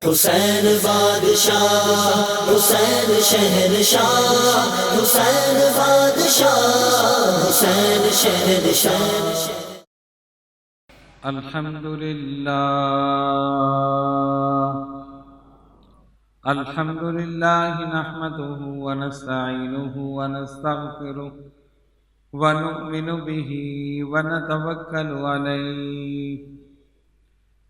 حسین بادشاہ، حسین شہنشاہ، حسین بادشاہ، حسین شہنشاہ۔ الحمدللہ نحمده ونستعینه ونستغفره ونؤمن به ونتوکل علیہ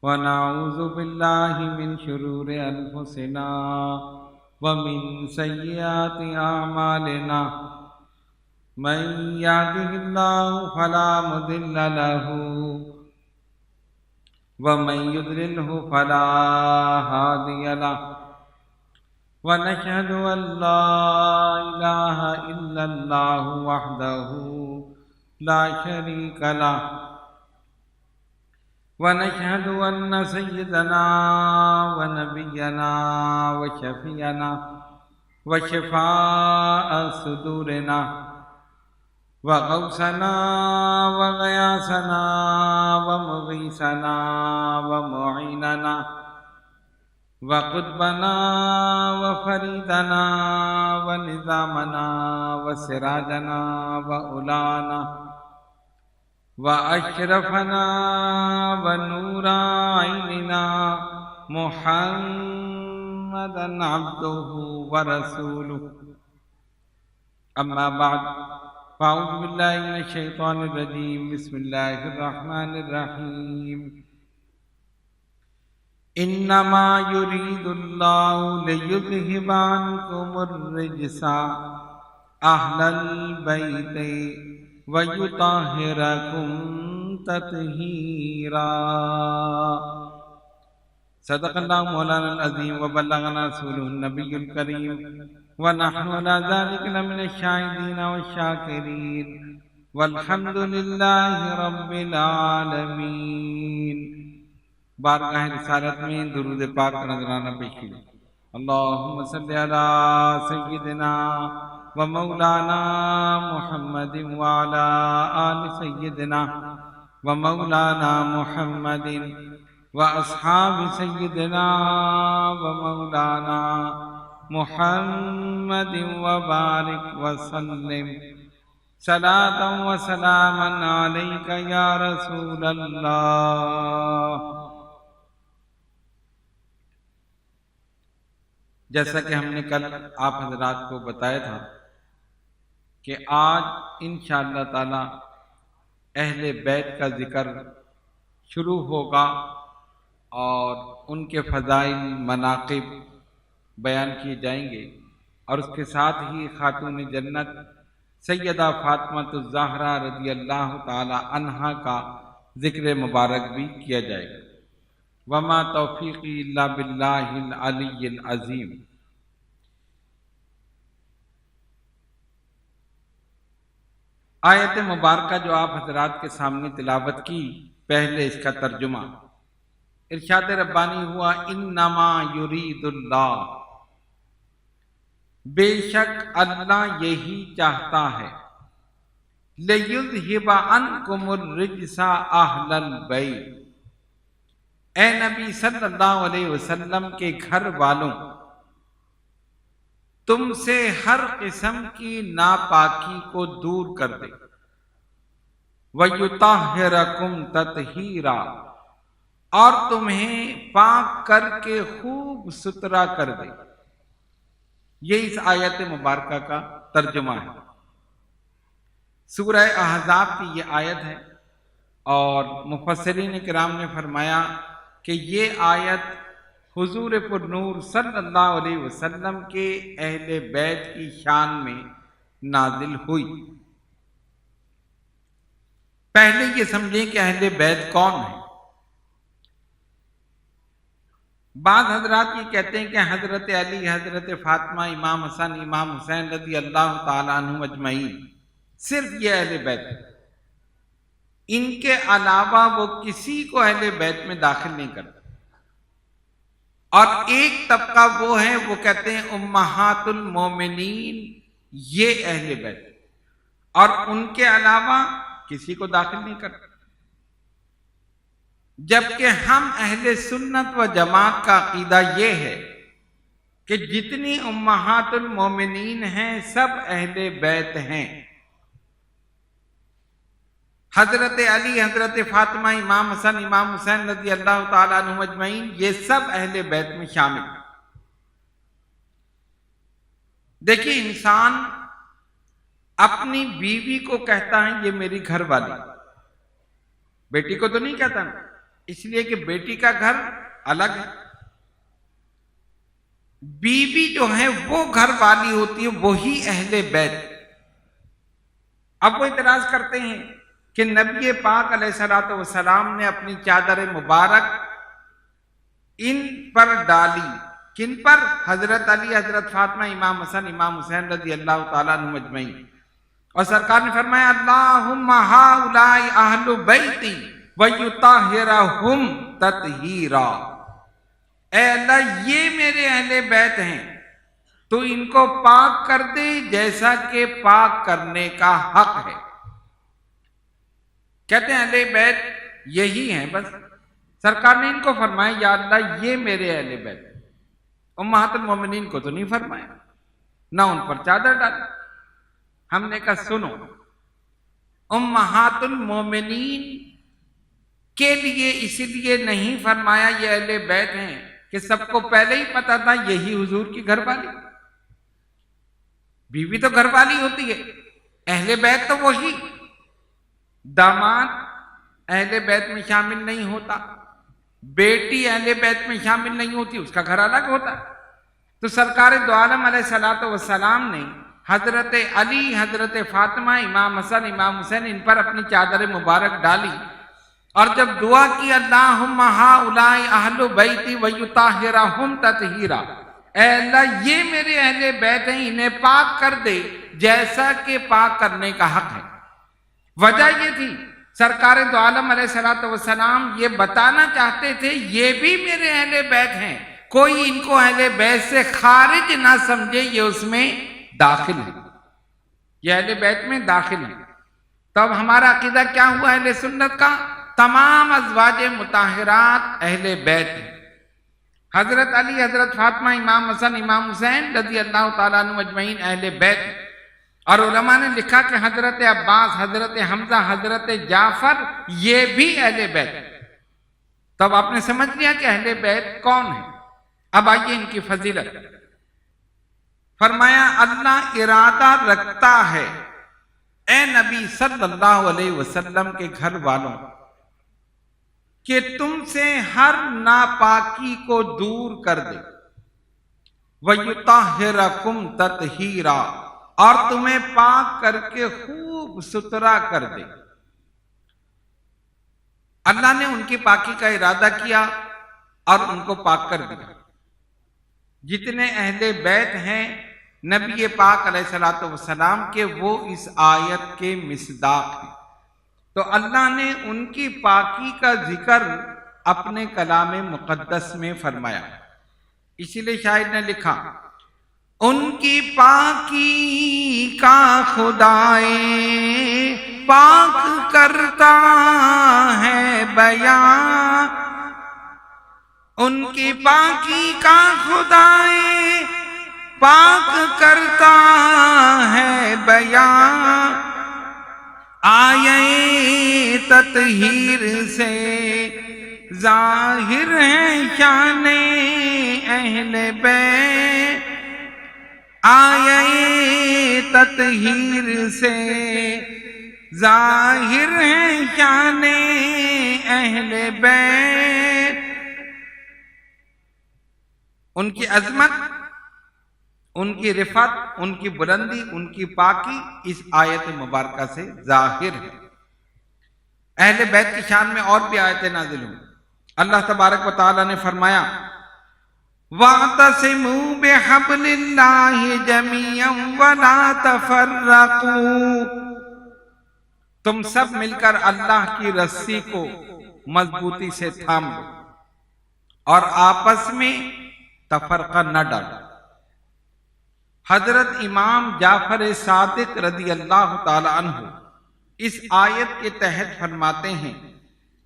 ونعوذ باللہ من شرور انفسنا ومن سیئات اعمالنا من یهده اللہ فلا مضل له ومن يضلله فلا هادي له ونشهد أن لا إله إلا الله وحده لا شريك له ونشهد أن سيدنا ونبينا وشفيعنا وشفاء صدورنا وغوثنا وغياثنا ومغيثنا ومعيننا وقطبنا وفريدنا ونظامنا وسراجنا وأولانا وأشرفنا ونور عيننا محمدا عبده ورسوله أما بعد فأعوذ بالله من الشيطان الرجيم بسم الله الرحمن الرحيم إنما يريد الله ليذهب عنكم الرجس أهل البيت ويطهركم تطهيرا صدق الله مولانا العظيم وبلغنا رسوله النبي الكريم ونحن على ذلك لمن الشاهدين والشاكرين والحمد لله رب العالمين۔ بارگاہ رسالت میں درود پاک نذرانہ پیش کیجیے۔ اللہم صلی علی سیدنا و مولانا محمد وعلی آل سیدنا و مولانا محمد و اصحاب سیدنا و مولانا محمد وبارک وسلم صلاۃ و سلاما علیک یا رسول اللہ۔ جیسا کہ ہم نے کل آپ حضرات کو بتایا تھا کہ آج انشاءاللہ تعالی اہل بیت کا ذکر شروع ہوگا اور ان کے فضائل مناقب بیان کیے جائیں گے، اور اس کے ساتھ ہی خاتون جنت سیدہ فاطمہ الزہرا رضی اللہ تعالی عنہا کا ذکر مبارک بھی کیا جائے گا۔ وما توفیقی الا باللہ العلی العظیم۔ آیت مبارکہ جو آپ حضرات کے سامنے تلاوت کی، پہلے اس کا ترجمہ ارشاد ربانی ہوا، انما یرید اللہ، بے شک اللہ یہی چاہتا ہے، لیذھب عنکم الرجس اہل البیت، اے نبی صلی اللہ علیہ وسلم کے گھر والوں، تم سے ہر قسم کی ناپاکی کو دور کر دے، وَيُطَهِّرَكُمْ تَطْهِيرًا، اور تمہیں پاک کر کے خوب ستھرا کر دے۔ یہ اس آیت مبارکہ کا ترجمہ ہے۔ سورہ احزاب کی یہ آیت ہے، اور مفسرین کرام نے فرمایا کہ یہ آیت حضور پر نور صلی اللہ علیہ وسلم کے اہل بیت کی شان میں نازل ہوئی۔ پہلے یہ سمجھیں کہ اہل بیت کون ہیں۔ بعض حضرات یہ کہتے ہیں کہ حضرت علی، حضرت فاطمہ، امام حسن، امام حسین رضی اللہ تعالیٰ عنہم اجمعین، صرف یہ اہل بیت ہیں، ان کے علاوہ وہ کسی کو اہل بیت میں داخل نہیں کرتے۔ اور ایک طبقہ وہ ہے، وہ کہتے ہیں امہات المومنین یہ اہل بیت، اور ان کے علاوہ کسی کو داخل نہیں کرتا۔ جبکہ ہم اہل سنت و جماعت کا عقیدہ یہ ہے کہ جتنی امہات المومنین ہیں سب اہل بیت ہیں۔ حضرت علی، حضرت فاطمہ، امام حسن، امام حسین رضی اللہ تعالیٰ عنہم اجمعین، یہ سب اہل بیت میں شامل ہیں۔ دیکھیے، انسان اپنی بیوی کو کہتا ہے یہ میری گھر والی، بیٹی کو تو نہیں کہتا نا، اس لیے کہ بیٹی کا گھر الگ ہے، بیوی جو ہے وہ گھر والی ہوتی ہے، وہی اہل بیت۔ اب وہ اعتراض کرتے ہیں کہ نبی پاک علیہ الصلوۃ والسلام نے اپنی چادر مبارک ان پر ڈالی، کن پر؟ حضرت علی، حضرت فاطمہ، امام حسن، امام حسین رضی اللہ تعالیٰ عنہم اجمعین، اور سرکار نے فرمایا اللہم ہؤلاء اہل بیتی ویطہرہم تطہیرا، اے اللہ یہ میرے اہل بیت ہیں، تو ان کو پاک کر دے جیسا کہ پاک کرنے کا حق ہے۔ کہتے ہیں اہل بیت یہی ہیں، بس سرکار نے ان کو فرمایا یا اللہ یہ میرے اہل بیت ہیں، امہات المومنین کو تو نہیں فرمایا، نہ ان پر چادر ڈالی۔ ہم نے کہا سنو، امہات المومنین کے لیے اس لیے نہیں فرمایا یہ اہل بیت ہیں کہ سب کو پہلے ہی پتا تھا یہی حضور کی گھر والی، بیوی تو گھر والی ہوتی ہے، اہل بیت تو وہی، داماد اہل بیت میں شامل نہیں ہوتا، بیٹی اہل بیت میں شامل نہیں ہوتی، اس کا گھر الگ ہوتا۔ تو سرکار دو عالم علیہ الصلوۃ والسلام نے حضرت علی، حضرت فاطمہ، امام حسن، امام حسین، ان پر اپنی چادر مبارک ڈالی، اور جب دعا کی اللہم ہؤلاء اہل بیتی ویطہرہم تطہیرا، اے اللہ یہ میرے اہل بیت ہیں، انہیں پاک کر دے جیسا کہ پاک کرنے کا حق ہے۔ وجہ یہ تھی سرکار دو عالم علیہ الصلوۃ والسلام یہ بتانا چاہتے تھے یہ بھی میرے اہل بیت ہیں، کوئی ان کو اہل بیت سے خارج نہ سمجھے، یہ اس میں داخل ہے، یہ اہل بیت میں داخل ہے۔ تو اب ہمارا عقیدہ کیا ہوا اہل سنت کا؟ تمام ازواج مطہرات اہل بیت ہیں، حضرت علی، حضرت فاطمہ، امام حسن، امام حسین رضی اللہ تعالیٰ عنہم اجمعین اہل بیت ہیں۔ اور علماء نے لکھا کہ حضرت عباس، حضرت حمزہ، حضرت جعفر یہ بھی اہل بیت ہیں۔ تو اب آپ نے سمجھ لیا کہ اہل بیت کون ہیں۔ اب آئیے ان کی فضیلت۔ فرمایا اللہ ارادہ رکھتا ہے اے نبی صلی اللہ علیہ وسلم کے گھر والوں کہ تم سے ہر ناپاکی کو دور کر دے، وَيُطَهِّرَكُمْ تَطْهِيرًا، اور تمہیں پاک کر کے خوب ستھرا کر دے۔ اللہ نے ان کی پاکی کا ارادہ کیا اور ان کو پاک کر دیا۔ جتنے اہل بیت ہیں نبی پاک علیہ الصلوۃ والسلام کے، وہ اس آیت کے مصداق ہیں۔ تو اللہ نے ان کی پاکی کا ذکر اپنے کلام مقدس میں فرمایا، اسی لیے شاعر نے لکھا ان کی پاکی کا خدائے پاک کرتا ہے بیان، ان کی پاکی کا خدائے پاک کرتا ہے بیان، آیے تطہیر سے ظاہر ہے شان اہل بیت، آیے تطہیر سے ظاہر ہے شان اہل بیت۔ ان کی عظمت، ان کی رفعت، ان کی بلندی، ان کی پاکی اس آیت مبارکہ سے ظاہر ہے۔ اہل بیت کی شان میں اور بھی آیتیں نازل ہوں۔ اللہ تبارک و تعالی نے فرمایا وَاعْتَصِمُوا بِحَبْلِ اللَّهِ جَمِيعًا وَلَا تَفَرَّقُوا، تم سب مل کر اللہ کی رسی کو مضبوطی سے تھام لو اور آپس میں تفرقہ نہ ڈالو۔ حضرت امام جعفر صادق رضی اللہ تعالی عنہ اس آیت کے تحت فرماتے ہیں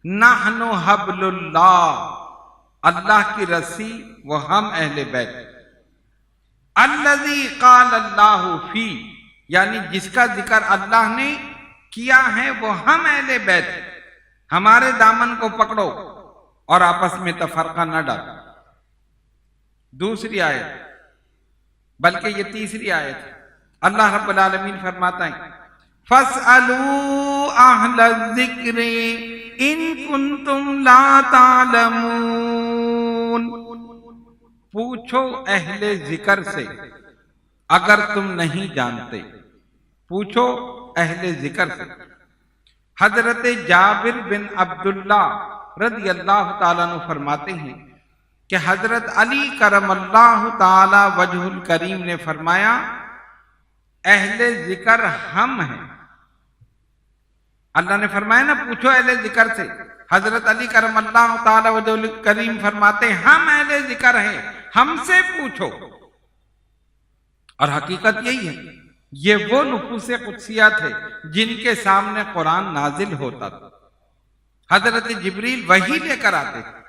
نحن حبل اللہ، اللہ کی رسی وہ ہم اہل بیت، الذی قال اللہ فی، یعنی جس کا ذکر اللہ نے کیا ہے وہ ہم اہل بیت، ہمارے دامن کو پکڑو اور آپس میں تفرقہ نہ ڈالو۔ دوسری آیت، بلکہ یہ تیسری آیت ہے، اللہ رب العالمین فرماتا ہے فَاسْأَلُوا أَهْلَ الذِّكْرِ إِن كُنتُمْ لَا تَعْلَمُونَ، پوچھو اہل ذکر سے اگر تم نہیں جانتے، پوچھو اہل ذکر سے۔ حضرت جابر بن عبداللہ رضی اللہ تعالیٰ عنہ فرماتے ہیں کہ حضرت علی کرم اللہ تعالی وجہ الکریم نے فرمایا اہل ذکر ہم ہیں۔ اللہ نے فرمایا نا پوچھو اہل ذکر سے، حضرت علی کرم اللہ تعالی وجہ الکریم فرماتے ہم اہل ذکر ہیں، ہم سے پوچھو۔ اور حقیقت یہی ہے، یہ وہ نفوس قدسیہ تھے جن کے سامنے قرآن نازل ہوتا تھا، حضرت جبریل وحی لے کر آتے تھے،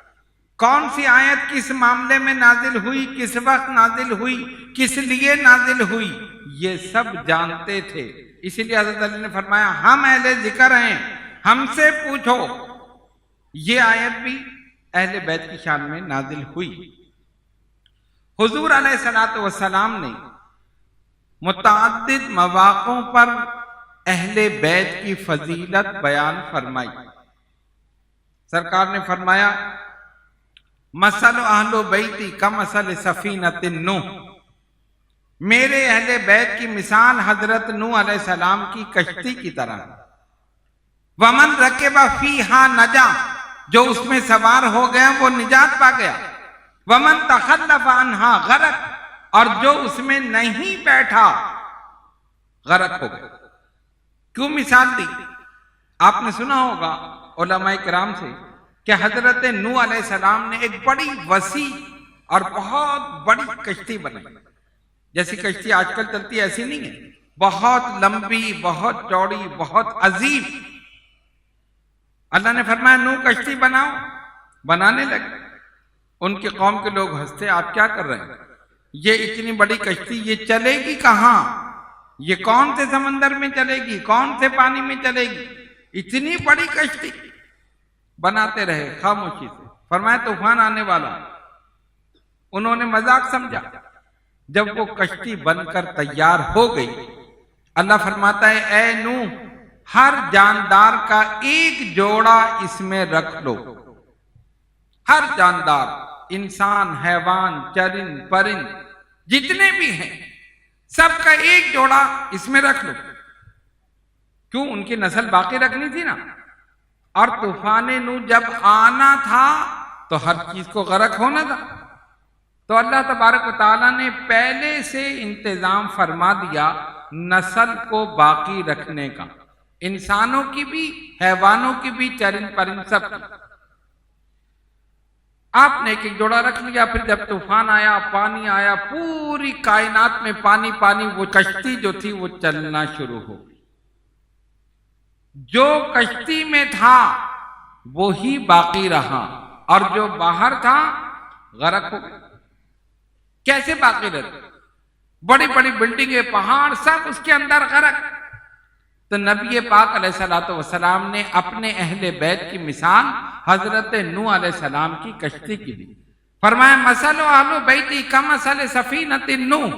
کون سی آیت کس معاملے میں نازل ہوئی، کس وقت نازل ہوئی، کس لیے نازل ہوئی، یہ سب جانتے تھے۔ اسی لیے حضرت علی نے فرمایا ہم اہل ذکر ہیں، ہم سے پوچھو۔ یہ آیت بھی اہل بیت کی شان میں نازل ہوئی۔ حضور علیہ الصلوۃ والسلام نے متعدد مواقعوں پر اہل بیت کی فضیلت بیان فرمائی۔ سرکار نے فرمایا مثل اہل بیتی کمثل سفینۃ نوح، میرے اہل بیت کی مثال حضرت نوح علیہ السلام کی کشتی کی طرح ہے۔ ومن رکب فیہا نجا، جو اس میں سوار ہو گیا وہ نجات پا گیا۔ ومن تخلف عنہا غرق، اور جو اس میں نہیں بیٹھا غرق ہو گیا۔ کیوں مثال دی؟ آپ نے سنا ہوگا علماء کرام سے کہ حضرت نوح علیہ السلام نے ایک بڑی وسیع اور بہت بڑی کشتی بنائی۔ جیسی کشتی آج کل چلتی ایسی نہیں ہے، بہت لمبی، بہت چوڑی، بہت عظیم۔ اللہ نے فرمایا نوح کشتی بناؤ، بنانے لگے۔ ان کی قوم کے لوگ ہنستے آپ کیا کر رہے ہیں، یہ اتنی بڑی کشتی یہ چلے گی کہاں، یہ کون سے سمندر میں چلے گی، کون سے پانی میں چلے گی، اتنی بڑی کشتی بناتے رہے خاموشی سے۔ فرمایا طوفان آنے والا، انہوں نے مذاق سمجھا۔ جب وہ کشتی بن کر تیار ہو گئی، اللہ فرماتا ہے اے نوح ہر جاندار کا ایک جوڑا اس میں رکھ لو، ہر جاندار، انسان، حیوان، چرند، پرند، جتنے بھی ہیں سب کا ایک جوڑا اس میں رکھ لو۔ کیوں؟ ان کی نسل باقی رکھنی تھی نا۔ اور طوفان نوح جب آنا تھا تو ہر چیز کو غرق ہونا تھا، تو اللہ تبارک و تعالیٰ نے پہلے سے انتظام فرما دیا نسل کو باقی رکھنے کا، انسانوں کی بھی، حیوانوں کی بھی، چرند پرند سب کی۔ آپ نے ایک ایک جوڑا رکھ لیا۔ پھر جب طوفان آیا، پانی آیا، پوری کائنات میں پانی پانی، وہ کشتی جو تھی وہ چلنا شروع ہو گئی۔ جو کشتی میں تھا وہی باقی رہا اور جو باہر تھا غرق ہو گیا۔ کیسے باقی رہتے؟ بڑی بڑی بلڈنگیں، پہاڑ، سب اس کے اندر غرق۔ تو نبی پاک علیہ الصلوۃ والسلام نے اپنے اہل بیت کی مثال حضرت نوح علیہ السلام کی کشتی کی دی۔ فرمایا مثل اہل بیتی کمثل سفینۃ نوح،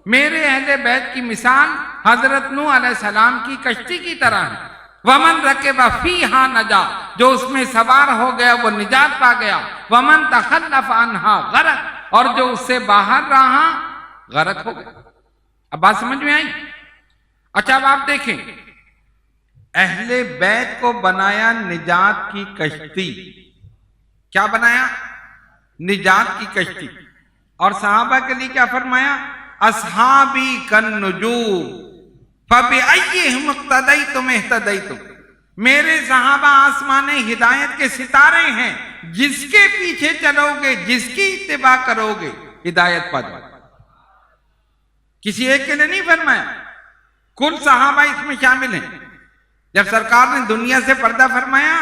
میرے اہل بیت کی مثال حضرت نوح علیہ السلام کی کشتی کی طرح ہے۔ ومن رکب فیہا نجا، جو اس میں سوار ہو گیا وہ نجات پا گیا۔ ومن تخلف عنہا غرق، اور جو اس سے باہر رہا غرق ہو گیا۔ اب بات سمجھ میں آئی؟ اچھا اب آپ دیکھیں، اہل بیت کو بنایا نجات کی کشتی۔ کیا بنایا؟ نجات کی کشتی۔ اور صحابہ کے لیے کیا فرمایا؟ اصحابی کالنجوم فبأیہم اقتدیتم اہتدیتم، میرے صحابہ آسمان ہدایت کے ستارے ہیں، جس کے پیچھے چلو گے، جس کی اتباع کرو گے، ہدایت پا جاؤ۔ کسی ایک کے لیے نہیں فرمایا، کل صحابہ اس میں شامل ہیں۔ جب سرکار نے دنیا سے پردہ فرمایا،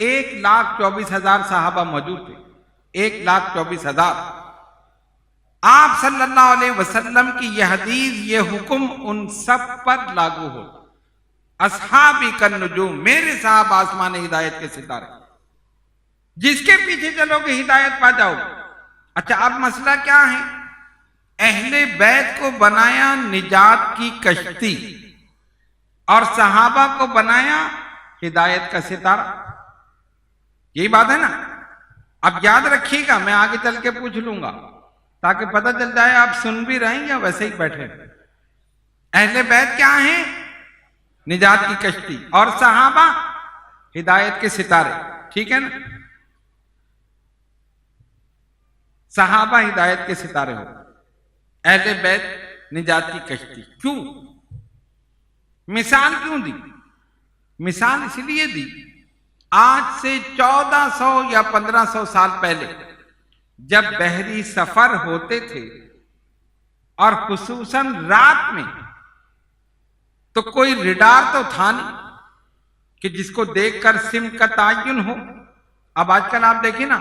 1,24,000 صحابہ موجود تھے، 1,24,000۔ آپ صلی اللہ علیہ وسلم کی یہ حدیث، یہ حکم ان سب پر لاگو ہو۔ اصحابی کالنجوم، میرے صحابہ آسمان ہدایت کے ستارے، جس کے پیچھے چلو گے ہدایت پا جاؤ گے۔ اچھا، اب مسئلہ کیا ہے؟ اہل بیت کو بنایا نجات کی کشتی اور صحابہ کو بنایا ہدایت کا ستارہ، یہی بات ہے نا؟ اب یاد رکھیے گا، میں آگے چل کے پوچھ لوں گا تاکہ پتہ چل جائے آپ سن بھی رہیں یا ویسے ہی بیٹھے۔ اہل بیت کیا ہیں؟ نجات کی کشتی، اور صحابہ ہدایت کے ستارے، ٹھیک ہے نا؟ صحابہ ہدایت کے ستارے ہو، اہل بیت نجات کی کشتی۔ کیوں؟ مثال کیوں دی؟ مثال اس لیے دی، آج سے 1400 یا 1500 سال پہلے جب بحری سفر ہوتے تھے اور خصوصاً رات میں، تو کوئی ریڈار تو تھا نہیں کہ جس کو دیکھ کر سمت کا تعین ہو۔ اب آج کل آپ دیکھیں نا،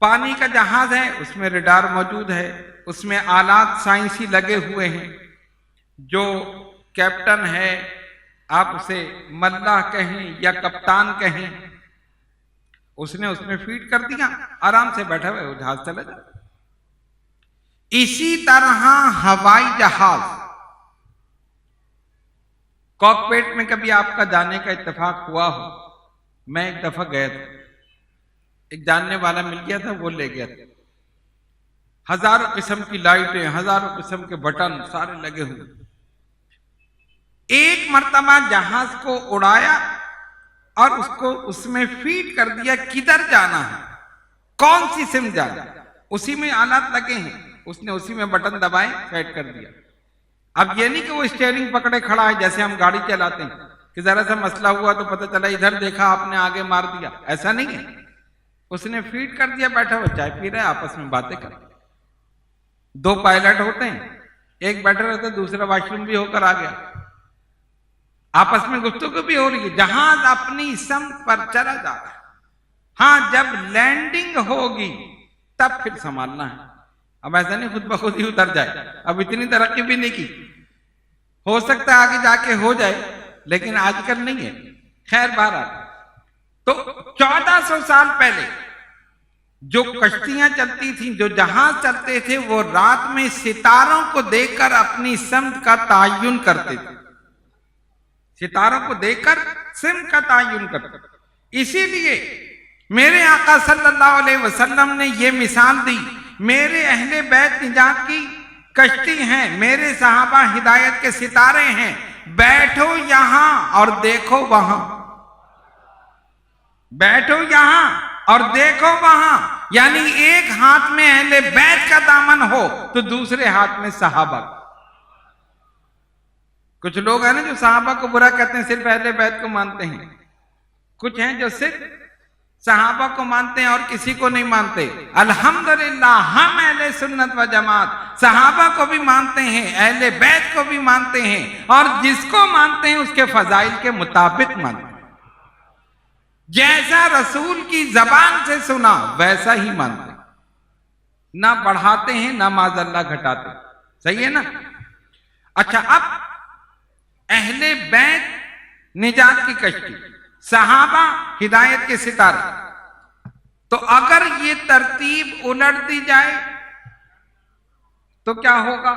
پانی کا جہاز ہے، اس میں ریڈار موجود ہے، اس میں آلات سائنسی لگے ہوئے ہیں۔ جو کیپٹن ہے، آپ اسے ملاح کہیں یا کپتان کہیں، اس نے اس میں فیڈ کر دیا، آرام سے بیٹھا ہوئے وہ جہاز چلا جاتا۔ اسی طرح ہوائی جہاز، کاکپٹ میں کبھی آپ کا جانے کا اتفاق ہوا ہو؟ میں ایک دفعہ گیا تھا، ایک جاننے والا مل گیا تھا، وہ لے گیا تھا۔ ہزاروں قسم کی لائٹیں، ہزاروں قسم کے بٹن سارے لگے ہوئے۔ ایک مرتبہ جہاز کو اڑایا اور اس کو اس میں فیڈ کر دیا کدھر جانا ہے، کون سی سمت جانا ہے، اسی میں آلات لگے ہیں، اس نے اسی میں بٹن دبائے، سیٹ کر دیا۔ اب یہ نہیں کہ وہ اسٹیئرنگ پکڑے کھڑا ہے جیسے ہم گاڑی چلاتے ہیں کہ ذرا سا مسئلہ ہوا تو پتہ چلا ادھر دیکھا آپ نے آگے مار دیا، ایسا نہیں ہے۔ اس نے فیڈ کر دیا، بیٹھا ہوا چائے پی رہا ہے، آپس میں باتیں کر رہے۔ دو پائلٹ ہوتے ہیں، ایک بیٹھا رہتا ہے، دوسرا واش روم بھی ہو کر آ گیا، آپس میں گفتگو بھی ہو رہی ہے، جہاز اپنی سمت پر چلا جا رہا ہے۔ ہاں، جب لینڈنگ ہوگی تب پھر سنبھالنا ہے۔ اب ایسا نہیں خود بخود ہی اتر جائے، اب اتنی ترقی بھی نہیں کی، ہو سکتا ہے آگے جا کے ہو جائے لیکن آج کل نہیں ہے۔ خیر بہرحال، تو 1400 سال پہلے جو کشتیاں چلتی تھیں، جو جہاز چلتے تھے، وہ رات میں ستاروں کو دیکھ کر اپنی سمت کا تعین کرتے تھے، ستاروں کو دیکھ کر سمت کا تعین کرتے تھے۔ اسی لیے میرے آقا صلی اللہ علیہ وسلم نے یہ مثال دی، میرے اہل بیت نجات کی کشتی ہیں، میرے صحابہ ہدایت کے ستارے ہیں، بیٹھو یہاں اور دیکھو وہاں، بیٹھو یہاں اور دیکھو وہاں، یعنی ایک ہاتھ میں اہل بیت کا دامن ہو تو دوسرے ہاتھ میں صحابہ۔ کچھ لوگ ہیں نا جو صحابہ کو برا کہتے ہیں، صرف اہل بیت کو مانتے ہیں، کچھ ہیں جو صرف صحابہ کو مانتے ہیں اور کسی کو نہیں مانتے۔ الحمدللہ ہم اہل سنت و جماعت صحابہ کو بھی مانتے ہیں، اہل بیت کو بھی مانتے ہیں، اور جس کو مانتے ہیں اس کے فضائل کے مطابق مانتے ہیں، جیسا رسول کی زبان سے سنا ویسا ہی مانتے ہیں، نہ بڑھاتے ہیں نہ معاذ اللہ گھٹاتے، صحیح ہے نا؟ اچھا، اب اہل بیت نجات کی کشتی، صحابہ ہدایت کے ستارے، تو اگر یہ ترتیب الٹ دی جائے تو کیا ہوگا؟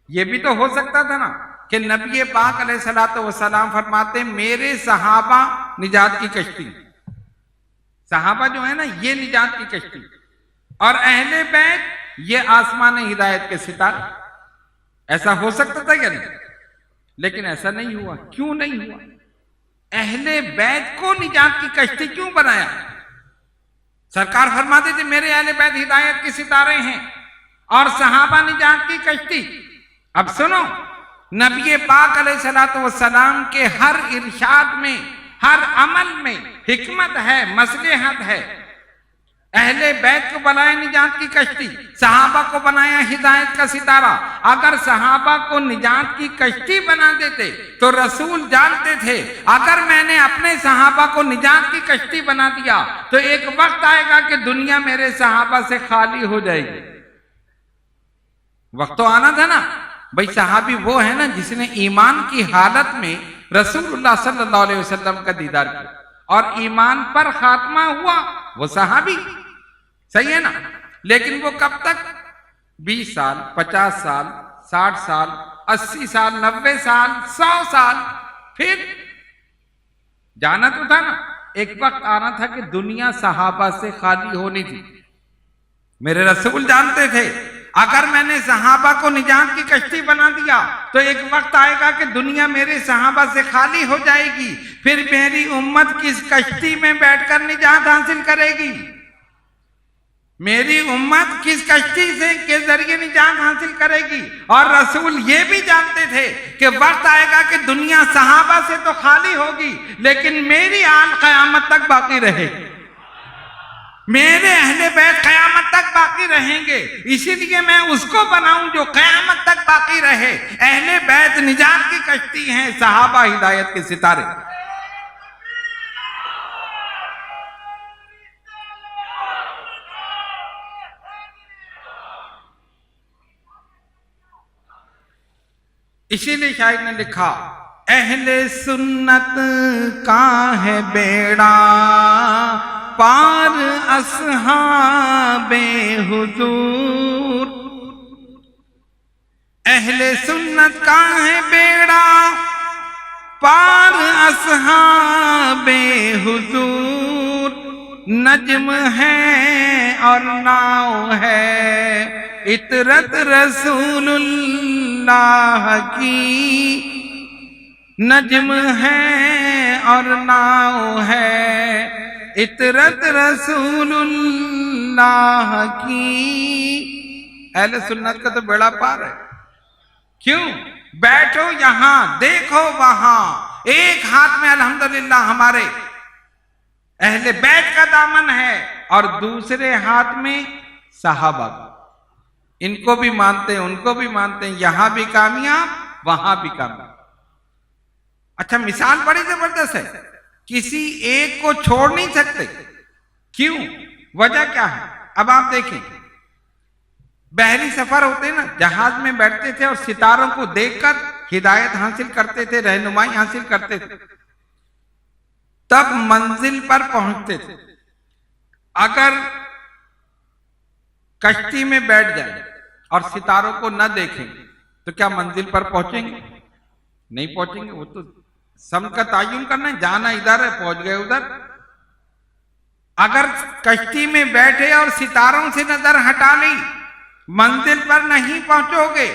یہ بھی تو ہو سکتا تھا نا کہ نبی پاک علیہ الصلوۃ والسلام فرماتے میرے صحابہ نجات کی کشتی، صحابہ جو ہے نا یہ نجات کی کشتی، اور اہل بیت یہ آسمان ہدایت کے ستارے۔ ایسا ہو سکتا تھا یا نہیں؟ لیکن ایسا نہیں ہوا۔ کیوں نہیں ہوا؟ اہل بیت کو نجات کی کشتی کیوں بنایا؟ سرکار فرماتے تھے میرے اہل بیت ہدایت کے ستارے ہیں اور صحابہ نجات کی کشتی۔ اب سنو، نبی پاک علیہ الصلوۃ والسلام کے ہر ارشاد میں، ہر عمل میں حکمت ہے، مصلحت ہے۔ اہل بیت کو بنایا نجات کی کشتی، صحابہ کو بنایا ہدایت کا ستارہ۔ اگر صحابہ کو نجات کی کشتی بنا دیتے تو رسول جانتے تھے اگر میں نے اپنے صحابہ کو نجات کی کشتی بنا دیا تو ایک وقت آئے گا کہ دنیا میرے صحابہ سے خالی ہو جائے گی۔ وقت تو آنا تھا نا بھائی، صحابی وہ ہے نا جس نے ایمان کی حالت میں رسول اللہ صلی اللہ علیہ وسلم کا دیدار کیا اور ایمان پر خاتمہ ہوا، وہ صحابی، صحیح ہے نا؟ لیکن وہ کب تک؟ 20 سال، 50 سال، 60 سال، 80 سال، 90 سال، 100 سال، پھر جانا تو تھا نا۔ ایک وقت آنا تھا کہ دنیا صحابہ سے خالی ہونی تھی۔ میرے رسول جانتے تھے اگر میں نے صحابہ کو نجات کی کشتی بنا دیا تو ایک وقت آئے گا کہ دنیا میرے صحابہ سے خالی ہو جائے گی، پھر میری امت کس کشتی میں بیٹھ کر نجات حاصل کرے گی؟ میری امت کس کشتی سے کے ذریعے نجات حاصل کرے گی؟ اور رسول یہ بھی جانتے تھے کہ وقت آئے گا کہ دنیا صحابہ سے تو خالی ہوگی لیکن میری آل قیامت تک باقی رہے گی، میرے اہل بیت قیامت تک باقی رہیں گے، اسی لیے میں اس کو بناؤں جو قیامت تک باقی رہے۔ اہل بیت نجات کی کشتی ہیں، صحابہ ہدایت کے ستارے۔ اسی لیے شاعر نے لکھا، اہل سنت کا ہے بیڑا پار اصحاب حضور، اہل سنت کا ہے بیڑا پار اصحاب حضور، نجم ہے اور ناؤ ہے عطرت رسول اللہ کی، نجم ہے اور ناؤ ہے عطرت رسول اللہ کی۔ اہل سنت کا تو بیڑا پار ہے۔ کیوں؟ بیٹھو یہاں دیکھو وہاں، ایک ہاتھ میں الحمدللہ ہمارے اہل بیت کا دامن ہے اور دوسرے ہاتھ میں صحابہ کا، ان کو بھی مانتے ہیں ان کو بھی مانتے ہیں، یہاں بھی کامیاب وہاں بھی کامیاب۔ اچھا، مثال بڑی زبردست ہے، کسی ایک کو چھوڑ نہیں سکتے۔ کیوں؟ وجہ کیا ہے؟ اب آپ دیکھیں، بحری سفر ہوتے نا، جہاز میں بیٹھتے تھے اور ستاروں کو دیکھ کر ہدایت حاصل کرتے تھے، رہنمائی حاصل کرتے تھے، تب منزل پر پہنچتے تھے۔ اگر کشتی میں بیٹھ جائیں اور ستاروں کو نہ دیکھیں تو کیا منزل پر پہنچیں گے؟ نہیں پہنچیں گے۔ وہ تو سمت کا تعین کرنا ہے، جانا ادھر ہے پہنچ گئے ادھر۔ اگر کشتی میں بیٹھے اور ستاروں سے نظر ہٹا لی منزل پر نہیں پہنچو گے،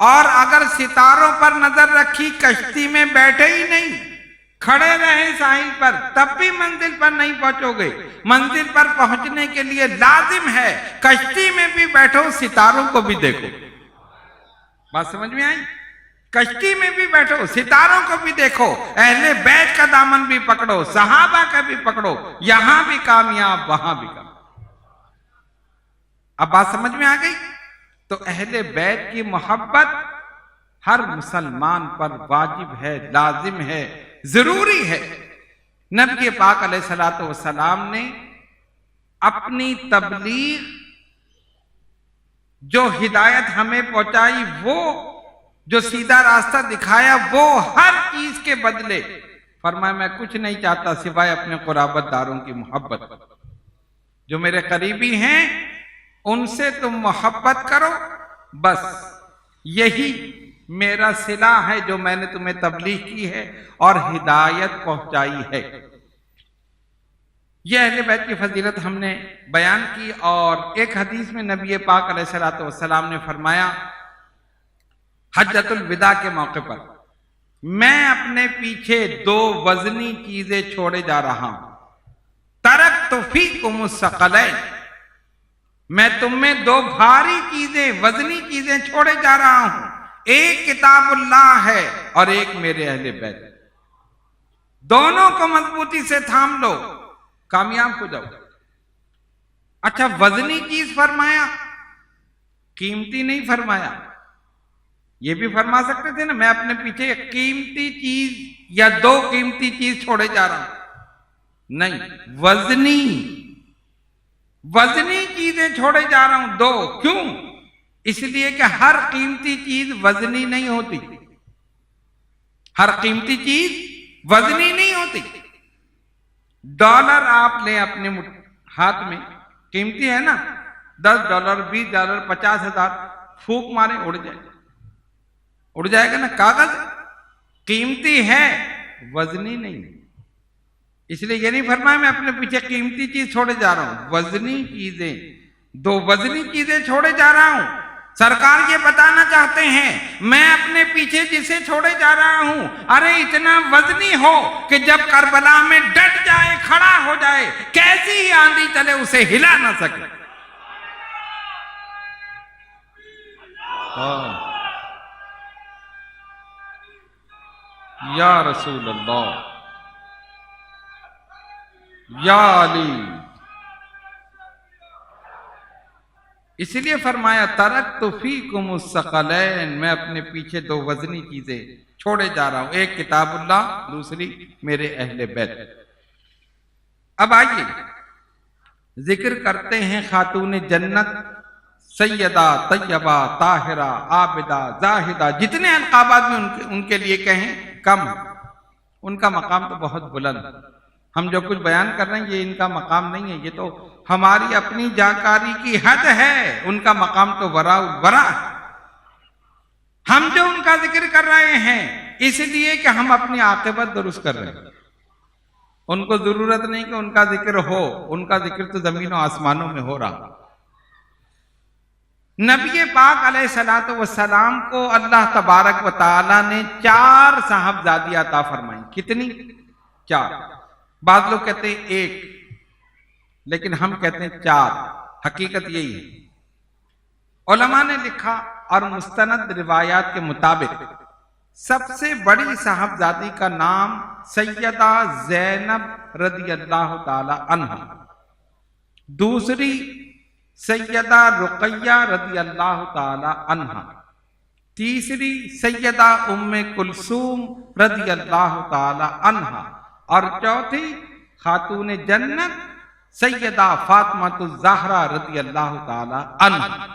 اور اگر ستاروں پر نظر رکھی کشتی میں بیٹھے ہی نہیں، کھڑے رہے ساحل پر، تب بھی منزل پر نہیں پہنچو گے۔ منزل پر پہنچنے کے لیے لازم ہے کشتی میں بھی بیٹھو، ستاروں کو بھی دیکھو۔ بات سمجھ میں آئی؟ کشتی میں بھی بیٹھو، ستاروں کو بھی دیکھو، اہل بیت کا دامن بھی پکڑو، صحابہ کا بھی پکڑو، یہاں بھی کامیاب وہاں بھی کامیاب۔ اب بات سمجھ میں آ گئی؟ تو اہل بیت کی محبت ہر مسلمان پر واجب ہے، لازم ہے، ضروری ہے۔ نبی پاک علیہ الصلوۃ والسلام نے اپنی تبلیغ جو ہدایت ہمیں پہنچائی، وہ جو سیدھا راستہ دکھایا، وہ ہر چیز کے بدلے فرمایا میں کچھ نہیں چاہتا سوائے اپنے قرابت داروں کی محبت۔ جو میرے قریبی ہیں ان سے تم محبت کرو، بس یہی میرا صلہ ہے جو میں نے تمہیں تبلیغ کی ہے اور ہدایت پہنچائی ہے۔ یہ اہل بیت کی فضیلت ہم نے بیان کی، اور ایک حدیث میں نبی پاک علیہ الصلوۃ والسلام نے فرمایا حجۃ الوداع کے موقع پر، میں اپنے پیچھے 2 وزنی چیزیں چھوڑے جا رہا ہوں، ترکت فیکم الثقلین، میں تم میں 2 بھاری چیزیں، وزنی چیزیں چھوڑے جا رہا ہوں، ایک کتاب اللہ ہے اور ایک میرے اہل بیت۔ دونوں کو مضبوطی سے تھام لو، کامیاب ہو جاؤ۔ اچھا وزنی چیز فرمایا، قیمتی نہیں فرمایا. یہ بھی فرما سکتے تھے نا میں اپنے پیچھے ایک قیمتی چیز یا دو قیمتی چیز چھوڑے جا رہا ہوں. نہیں، وزنی چیزیں چھوڑے جا رہا ہوں. دو. کیوں؟ اس لیے کہ ہر قیمتی چیز وزنی نہیں ہوتی. ہر قیمتی چیز وزنی نہیں ہوتی. ڈالر آپ لیں اپنے ہاتھ میں، قیمتی ہے نا. $10 $20 $50,000 پھونک مارے اڑ جائے گا نا. کاغذ قیمتی ہے، وزنی نہیں. اس لیے یہ نہیں فرمایا میں اپنے پیچھے قیمتی چیز چھوڑے جا رہا ہوں. وزنی چیزیں، دو وزنی چیزیں چھوڑے جا رہا ہوں. سرکار یہ بتانا چاہتے ہیں میں اپنے پیچھے جسے چھوڑے جا رہا ہوں ارے اتنا وزنی ہو کہ جب کربلا میں ڈٹ جائے، کھڑا ہو جائے، کیسی ہی آندھی چلے اسے ہلا نہ سکے. یا رسول اللہ، یا علی. اس لیے فرمایا ترکت فیکم الثقلین، میں اپنے پیچھے دو وزنی چیزیں چھوڑے جا رہا ہوں. ایک کتاب اللہ، دوسری میرے اہل بیت. اب آئیے ذکر کرتے ہیں خاتون جنت سیدہ طیبہ طاہرہ عابدہ زاہدہ، جتنے القابات میں ان کے لیے کہیں کم. ان کا مقام تو بہت بلند. ہم جو کچھ بیان کر رہے ہیں یہ ان کا مقام نہیں ہے، یہ تو ہماری اپنی جانکاری کی حد ہے. ان کا مقام تو ورا ہے. ہم جو ان کا ذکر کر رہے ہیں اس لیے کہ ہم اپنی عاقبت درست کر رہے ہیں. ان کو ضرورت نہیں کہ ان کا ذکر ہو، ان کا ذکر تو زمین و آسمانوں میں ہو رہا. نبی پاک علیہ الصلوۃ والسلام کو اللہ تبارک و تعالی نے 4 صاحبزادیاں عطا فرمائیں. کتنی؟ 4. بعض لوگ کہتے ہیں 1، لیکن ہم کہتے ہیں 4. حقیقت یہی ہے. علماء نے لکھا اور مستند روایات کے مطابق سب سے بڑی صاحبزادی کا نام سیدہ زینب رضی اللہ تعالی عنہا، دوسری سیدہ رقیہ رضی اللہ تعالی عنہا، تیسری سیدہ ام کلثوم رضی اللہ تعالی عنہا، اور چوتھی خاتون جنت سیدہ فاطمہ الزہرا رضی اللہ تعالی عنہا.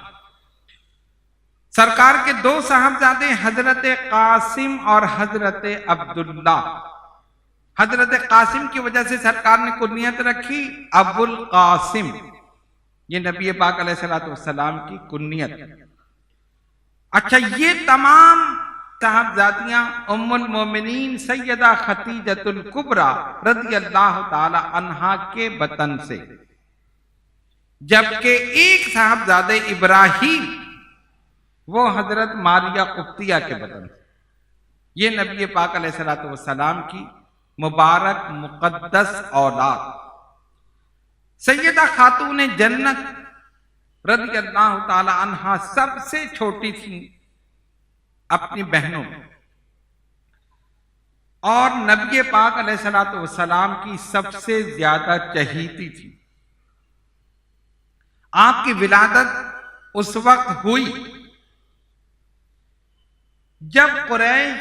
سرکار کے 2 صاحبزادے حضرت قاسم اور حضرت عبداللہ. حضرت قاسم کی وجہ سے سرکار نے کنیت رکھی ابو القاسم. یہ نبی پاک علیہ الصلوۃ والسلام کی کنیت. اچھا، یہ تمام صاحبزادیاں ام المومنین سیدہ خدیجۃ الکبریٰ رضی اللہ تعالی عنہا کے بطن سے، جبکہ ایک صاحبزادے ابراہیم وہ حضرت ماریہ قبطیہ کے بطن سے. یہ نبی پاک علیہ الصلوۃ والسلام کی مبارک مقدس اولاد. سیدہ خاتون جنت رضی اللہ تعالی عنہا سب سے چھوٹی تھی اپنی بہنوں میں، اور نبی پاک علیہ الصلوۃ والسلام کی سب سے زیادہ چہیتی تھی. آپ کی ولادت اس وقت ہوئی جب قریش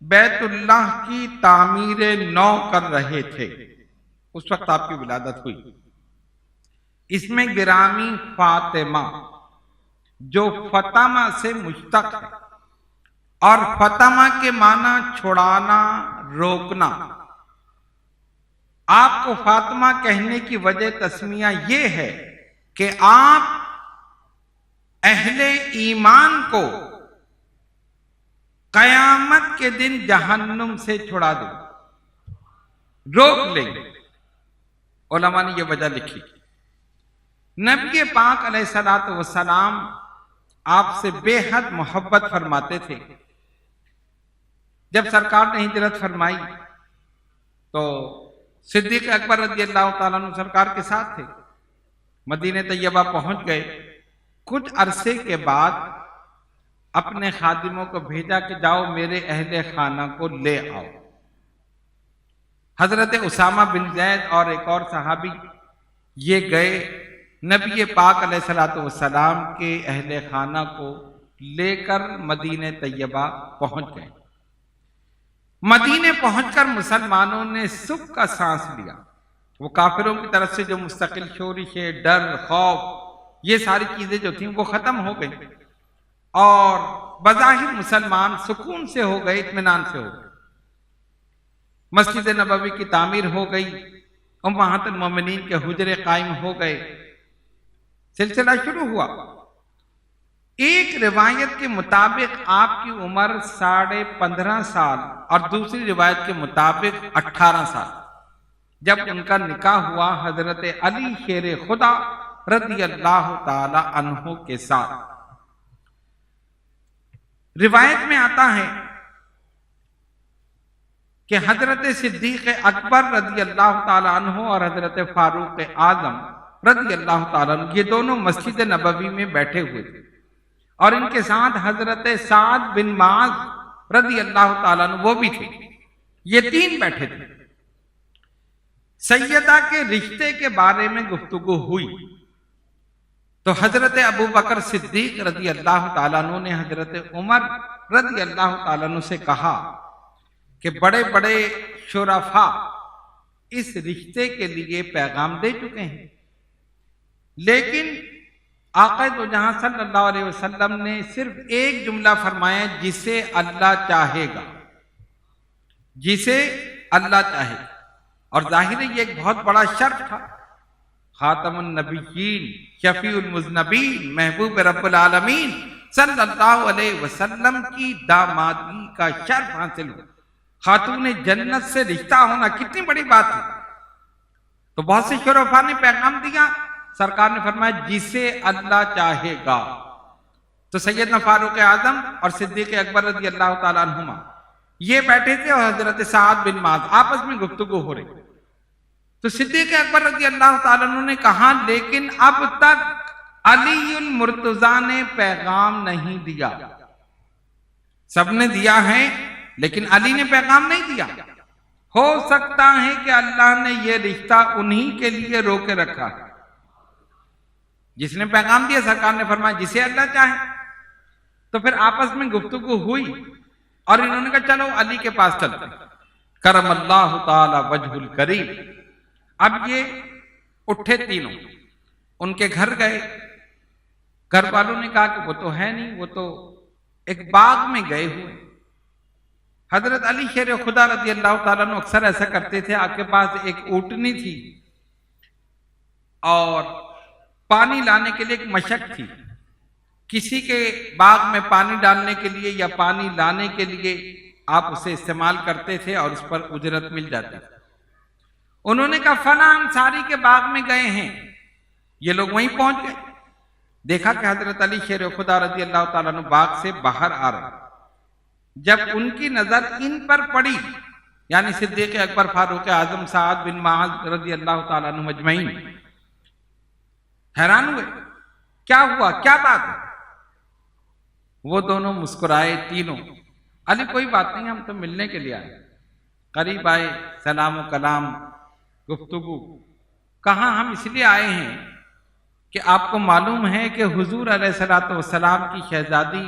بیت اللہ کی تعمیر نو کر رہے تھے. اس وقت آپ کی ولادت ہوئی. اس میں گرامی فاطمہ جو فاطمہ سے مشتق ہے، اور فاطمہ کے معنی چھڑانا، روکنا. آپ کو فاطمہ کہنے کی وجہ تسمیہ یہ ہے کہ آپ اہل ایمان کو قیامت کے دن جہنم سے چھڑا دیں، روک لیں. علماء نے یہ وجہ لکھی. نبی پاک علیہ الصلوۃ والسلام آپ سے بے حد محبت فرماتے تھے. جب سرکار نے ہجرت فرمائی تو صدیق اکبر رضی اللہ تعالیٰ عنہ سرکار کے ساتھ تھے. مدینہ طیبہ پہنچ گئے. کچھ عرصے کے بعد اپنے خادموں کو بھیجا کہ جاؤ میرے اہل خانہ کو لے آؤ. حضرت اسامہ بن زید اور ایک اور صحابی یہ گئے نبی پاک علیہ الصلوۃ والسلام کے اہل خانہ کو لے کر مدینہ طیبہ پہنچ گئے۔ مدینے پہنچ کر مسلمانوں نے سکھ کا سانس لیا۔ وہ کافروں کی طرف سے جو مستقل شورش، ڈر، خوف، یہ ساری چیزیں جو تھیں وہ ختم ہو گئی اور بظاہر مسلمان سکون سے ہو گئے، اطمینان سے ہو گئے۔ مسجد نبوی کی تعمیر ہو گئی، امہات المومنین کے حجرے قائم ہو گئے، سلسلہ شروع ہوا۔ ایک روایت کے مطابق آپ کی عمر 15.5 سال اور دوسری روایت کے مطابق 18 سال جب ان کا نکاح ہوا حضرت علی شیر خدا رضی اللہ تعالی عنہ کے ساتھ۔ روایت میں آتا ہے کہ حضرت صدیق اکبر رضی اللہ تعالی عنہ اور حضرت فاروق اعظم رضی اللہ تعالی عنہ یہ دونوں مسجد نبوی میں بیٹھے ہوئے تھے، اور ان کے ساتھ حضرت سعد بن معاذ رضی اللہ تعالیٰ عنہ وہ بھی تھے۔ یہ تین بیٹھے تھے۔ سیدہ کے رشتے کے بارے میں گفتگو ہوئی تو حضرت ابو بکر صدیق رضی اللہ تعالیٰ عنہ نے حضرت عمر رضی اللہ تعالیٰ عنہ سے کہا کہ بڑے بڑے شرفاء اس رشتے کے لیے پیغام دے چکے ہیں، لیکن آقا دو جہاں صلی اللہ علیہ وسلم نے صرف ایک جملہ فرمایا، جسے اللہ چاہے گا، جسے اللہ چاہے گا۔ اور ظاہر ہے یہ ایک بہت بڑا شرف تھا۔ خاتم النبیین، شفیع المذنبین، محبوب رب العالمین صلی اللہ علیہ وسلم کی دامادی کا شرف حاصل ہو، خاتون جنت سے رشتہ ہونا کتنی بڑی بات ہے۔ تو بہت سے شرفاء نے پیغام دیا، سرکار نے فرمایا جسے اللہ چاہے گا۔ تو سیدنا فاروق اعظم اور صدیق اکبر رضی اللہ تعالیٰ عنہما یہ بیٹھے تھے اور حضرت سعد بن معاذ آپس میں گفتگو ہو رہی۔ تو صدیق اکبر رضی اللہ تعالیٰ عنہ نے کہا لیکن اب تک علی المرتضیٰ نے پیغام نہیں دیا۔ سب نے دیا ہے لیکن علی نے پیغام نہیں دیا۔ ہو سکتا ہے کہ اللہ نے یہ رشتہ انہی کے لیے روکے رکھا ہے۔ جس نے پیغام دیا سرکار نے فرمایا جسے اللہ چاہے۔ تو پھر آپس میں گفتگو ہوئی اور انہوں نے کہا چلو علی کے پاس چلتے ہیں، کرم اللہ تعالی وجہ الکریم۔ اب یہ اٹھے تینوں، ان کے گھر گئے۔ گھر والوں نے کہا کہ وہ تو ہے نہیں، وہ تو ایک باغ میں گئے ہوئے۔ حضرت علی شیر خدا رضی اللہ تعالیٰ عنہ اکثر ایسا کرتے تھے، آپ کے پاس ایک اونٹنی تھی اور پانی لانے کے لیے ایک مشک تھی۔ کسی کے باغ میں پانی ڈالنے کے لیے یا پانی لانے کے لیے آپ اسے استعمال کرتے تھے اور اس پر اجرت مل جاتی تھی۔ انہوں نے کہا فلاں انصاری کے باغ میں گئے ہیں۔ یہ لوگ وہیں پہنچ گئے، دیکھا کہ حضرت علی شیر خدا رضی اللہ تعالیٰ عنہ باغ سے باہر آ رہے۔ جب ان کی نظر ان پر پڑی، یعنی صدیق اکبر، فاروق اعظم، سعد بن معاذ رضی اللہ تعالیٰ عنہ مجمعین، حیران ہوئے کیا ہوا، کیا بات ہے؟ وہ دونوں مسکرائے تینوں۔ علی کوئی بات نہیں، ہم تو ملنے کے لیے آئے۔ قریب آئے، سلام و کلام، گفتگو۔ کہاں ہم اس لیے آئے ہیں کہ آپ کو معلوم ہے کہ حضور علیہ الصلوۃ والسلام کی شہزادی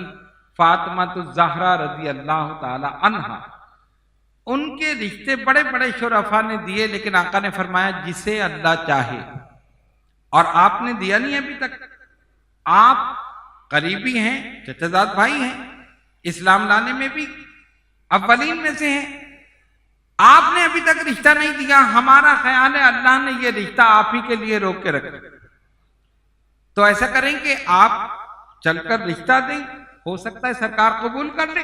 فاطمہ الزہرا رضی اللہ تعالی عنہا، ان کے رشتے بڑے بڑے شرفاء نے دیے، لیکن آقا نے فرمایا جسے اللہ چاہے، اور آپ نے دیا نہیں ابھی تک۔ آپ قریبی ہیں، چچا زاد بھائی ہیں، اسلام لانے میں بھی اولین میں سے ہیں، آپ نے ابھی تک رشتہ نہیں دیا۔ ہمارا خیال ہے اللہ نے یہ رشتہ آپ ہی کے لیے روک کے رکھا۔ تو ایسا کریں کہ آپ چل کر رشتہ دیں، ہو سکتا ہے سرکار قبول کر لے۔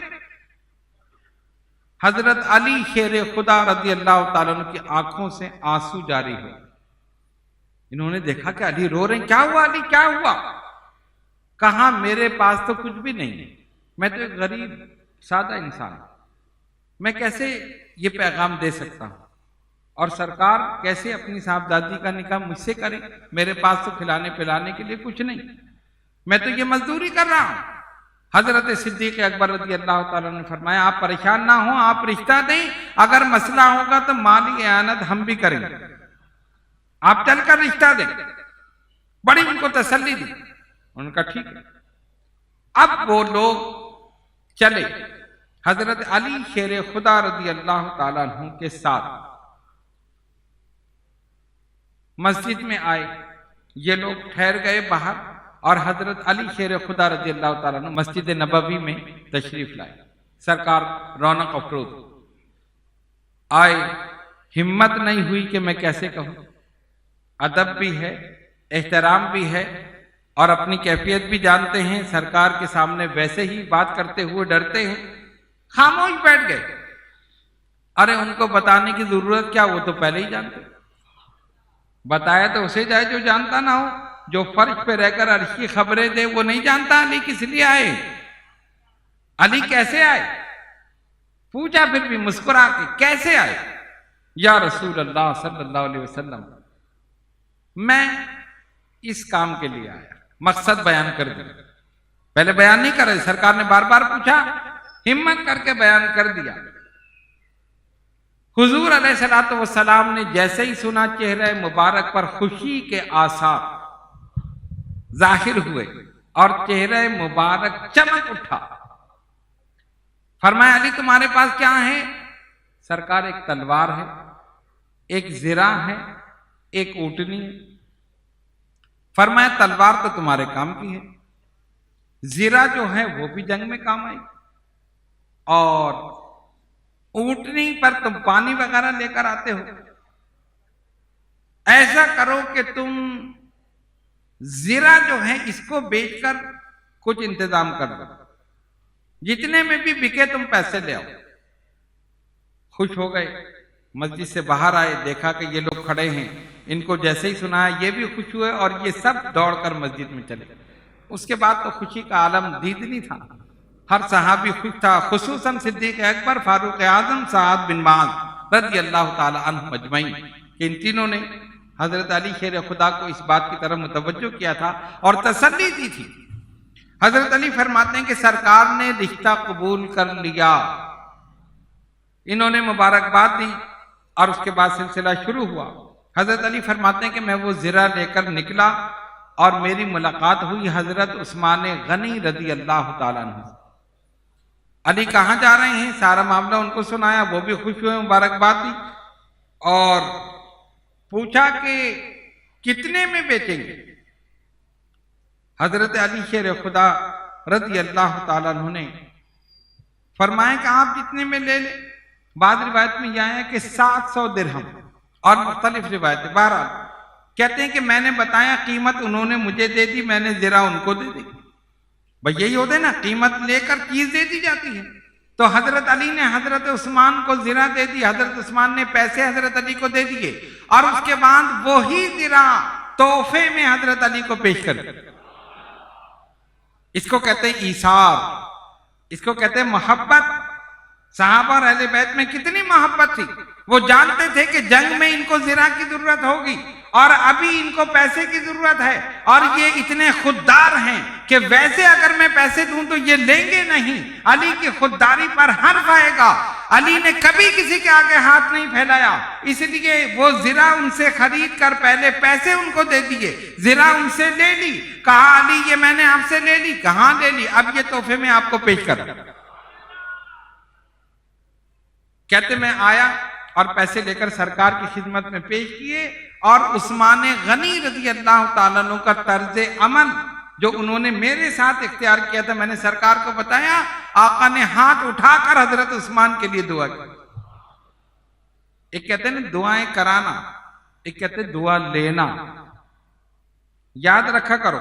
حضرت علی شیر خدا رضی اللہ تعالیٰ عنہ کی آنکھوں سے آنسو جاری ہو۔ انہوں نے دیکھا کہ علی رو رہے ہیں۔ کیا ہوا علی، کیا ہوا؟ کہا میرے پاس تو کچھ بھی نہیں ہے، میں تو ایک غریب سادہ انسان ہوں، میں کیسے یہ پیغام دے سکتا ہوں، اور سرکار کیسے اپنی صاحبزادی کا نکاح مجھ سے کرے؟ میرے پاس تو کھلانے پلانے کے لیے کچھ نہیں، میں تو یہ مزدوری کر رہا ہوں۔ حضرت صدیق اکبر رضی اللہ تعالیٰ نے فرمایا آپ پریشان نہ ہوں، آپ رشتہ دیں، اگر مسئلہ ہوگا تو مالی اعانت ہم بھی کریں گے، آپ چل کر رشتہ دیں۔ بڑی ان کو تسلی دی. ان کا ٹھیک ہے. اب وہ لوگ چلے حضرت علی شیر خدا رضی اللہ تعالیٰ عنہ کے ساتھ مسجد میں آئے. یہ لوگ ٹھہر گئے باہر اور حضرت علی شیر خدا رضی اللہ تعالیٰ عنہ مسجد نبوی میں تشریف لائے. سرکار رونق افروز آئے. ہمت نہیں ہوئی کہ میں کیسے کہوں. ادب بھی ہے، احترام بھی ہے اور اپنی کیفیت بھی جانتے ہیں. سرکار کے سامنے ویسے ہی بات کرتے ہوئے ڈرتے ہیں. خاموش بیٹھ گئے. ارے ان کو بتانے کی ضرورت کیا، وہ تو پہلے ہی جانتے. بتایا تو اسے جائے جو جانتا نہ ہو. جو فرش پہ رہ کر عرش کی خبریں دے وہ نہیں جانتا علی کس لیے آئے، علی کیسے آئے. پوچھا پھر بھی مسکرا کے کیسے آئے. یا رسول اللہ صلی اللہ علیہ وسلم میں اس کام کے لیے آیا. مقصد بیان کر دیا. پہلے بیان نہیں کر رہے، سرکار نے بار بار پوچھا، ہمت کر کے بیان کر دیا. حضور علیہ الصلوۃ والسلام نے جیسے ہی سنا چہرہ مبارک پر خوشی کے آثار ظاہر ہوئے اور چہرہ مبارک چمک اٹھا. فرمایا علی تمہارے پاس کیا ہے؟ سرکار ایک تلوار ہے، ایک زرہ ہے، ایک اونٹنی ہے. فرمایا تلوار تو تمہارے کام کی ہے، زرہ جو ہے وہ بھی جنگ میں کام آئی، اور اونٹنی پر تم پانی وغیرہ لے کر آتے ہو. ایسا کرو کہ تم زرہ جو ہے اس کو بیچ کر کچھ انتظام کر دو، جتنے میں بھی بکے تم پیسے لے آؤ. خوش ہو گئے. مسجد سے باہر آئے، دیکھا کہ یہ لوگ کھڑے ہیں. ان کو جیسے ہی سنا یہ بھی خوش ہوئے اور یہ سب دوڑ کر مسجد میں چلے. اس کے بعد تو خوشی کا عالم دید نہیں تھا. ہر صحابی خوش تھا، خصوصاً صدیق اکبر، فاروق اعظم، سعد بن معاذ رضی اللہ تعالی عنہ اجمعین، کہ ان تینوں نے حضرت علی شیر خدا کو اس بات کی طرف متوجہ کیا تھا اور تسلی دی تھی. حضرت علی فرماتے ہیں کہ سرکار نے رشتہ قبول کر لیا. انہوں نے مبارکباد دی اور اس کے بعد سلسلہ شروع ہوا. حضرت علی فرماتے ہیں کہ میں وہ زرہ لے کر نکلا اور میری ملاقات ہوئی حضرت عثمان غنی رضی اللہ تعالیٰ عنہ. علی کہاں جا رہے ہیں، سارا معاملہ ان کو سنایا. وہ بھی خوش ہوئے، مبارکباد دی اور پوچھا کہ کتنے میں بیچیں گے. حضرت علی شیر خدا رضی اللہ تعالیٰ عنہ نے فرمایا کہ آپ جتنے میں لے لیں. بعض روایت میں یہ آیا کہ 700 درہم اور مختلف روایتیں. بہرحال کہتے ہیں کہ میں نے بتایا، قیمت انہوں نے مجھے دے دی، میں نے زرہ ان کو دے دی. بھئی یہی ہوتا ہے نا، قیمت لے کر چیز دے دی جاتی ہے. تو حضرت علی نے حضرت عثمان کو زرہ دے دی، حضرت عثمان نے پیسے حضرت علی کو دے دیے اور اس کے بعد وہی زرہ تحفے میں حضرت علی کو پیش کر دی. اس کو کہتے ہیں ایثار، اس کو کہتے ہیں محبت. صحابہ اور اہل بیت میں کتنی محبت تھی. وہ جانتے تھے کہ جنگ میں ان کو زرہ کی ضرورت ہوگی اور ابھی ان کو پیسے کی ضرورت ہے، اور یہ اتنے خوددار ہیں کہ ویسے اگر میں پیسے دوں تو یہ لیں گے نہیں. علی کی خودداری پر حرف آئے گا. علی نے کبھی کسی کے آگے ہاتھ نہیں پھیلایا، اس لیے وہ زرہ ان سے خرید کر پہلے پیسے ان کو دے دیے، زرہ ان سے لے لی. کہا علی یہ میں نے آپ سے لے لی. کہاں لے لی؟ اب یہ تحفے میں آپ کو پیش کر. کہتے میں آیا اور پیسے لے کر سرکار کی خدمت میں پیش کیے، اور عثمان غنی رضی اللہ تعالیٰ عنہ کا طرز عمل جو انہوں نے میرے ساتھ اختیار کیا تھا، میں نے سرکار کو بتایا. آقا نے ہاتھ اٹھا کر حضرت عثمان کے لیے دعا کی. ایک کہتے ہیں دعائیں کرانا، ایک کہتے ہیں دعا لینا. یاد رکھا کرو،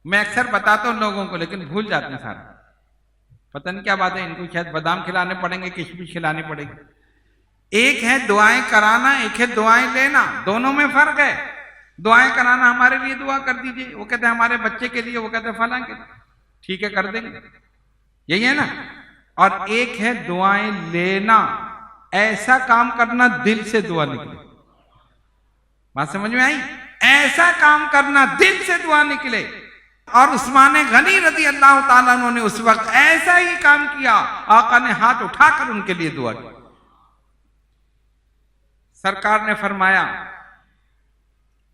میں اکثر بتاتا ہوں لوگوں کو لیکن بھول جاتے ہیں سارے. پتہ نہیں کیا بات ہے، ان کو شاید بادام کھلانے پڑیں گے، کشمش کھلانی پڑے گی. ایک ہے دعائیں کرانا، ایک ہے دعائیں لینا. دونوں میں فرق ہے. دعائیں کرانا، ہمارے لیے دعا کر دیجئے، وہ کہتے ہیں ہمارے بچے کے لیے، وہ کہتے ہیں فلاں کے لیے. ٹھیک ہے کر دیں گے، یہی ہے نا. اور ایک ہے دعائیں لینا، ایسا کام کرنا دل سے دعا نکلے. بات سمجھ میں آئی؟ ایسا کام کرنا دل سے دعا نکلے. اور عثمان غنی رضی اللہ تعالیٰ عنہ نے اس وقت ایسا ہی کام کیا. آقا نے ہاتھ اٹھا کر ان کے لیے دعا کی. سرکار نے فرمایا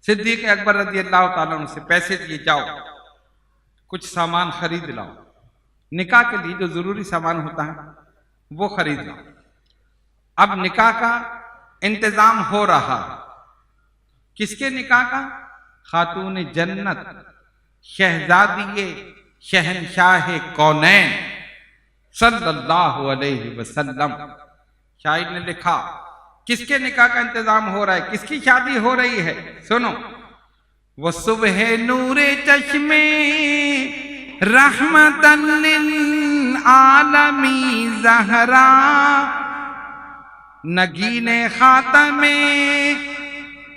صدیق اکبر رضی اللہ تعالیٰ عنہ سے پیسے دیے، جاؤ کچھ سامان خرید لاؤ، نکاح کے لیے جو ضروری سامان ہوتا ہے وہ خرید لاؤ۔ اب نکاح کا انتظام ہو رہا، کس کے نکاح کا؟ خاتون جنت شہزادی شہنشاہ کونین صلی اللہ علیہ وسلم۔ شاعر نے لکھا کس کے نکاح کا انتظام ہو رہا ہے، کس کی شادی ہو رہی ہے؟ سنو، وہ صبح نور چشمے رحمتاً للعالمی زہرا، نگین خاتم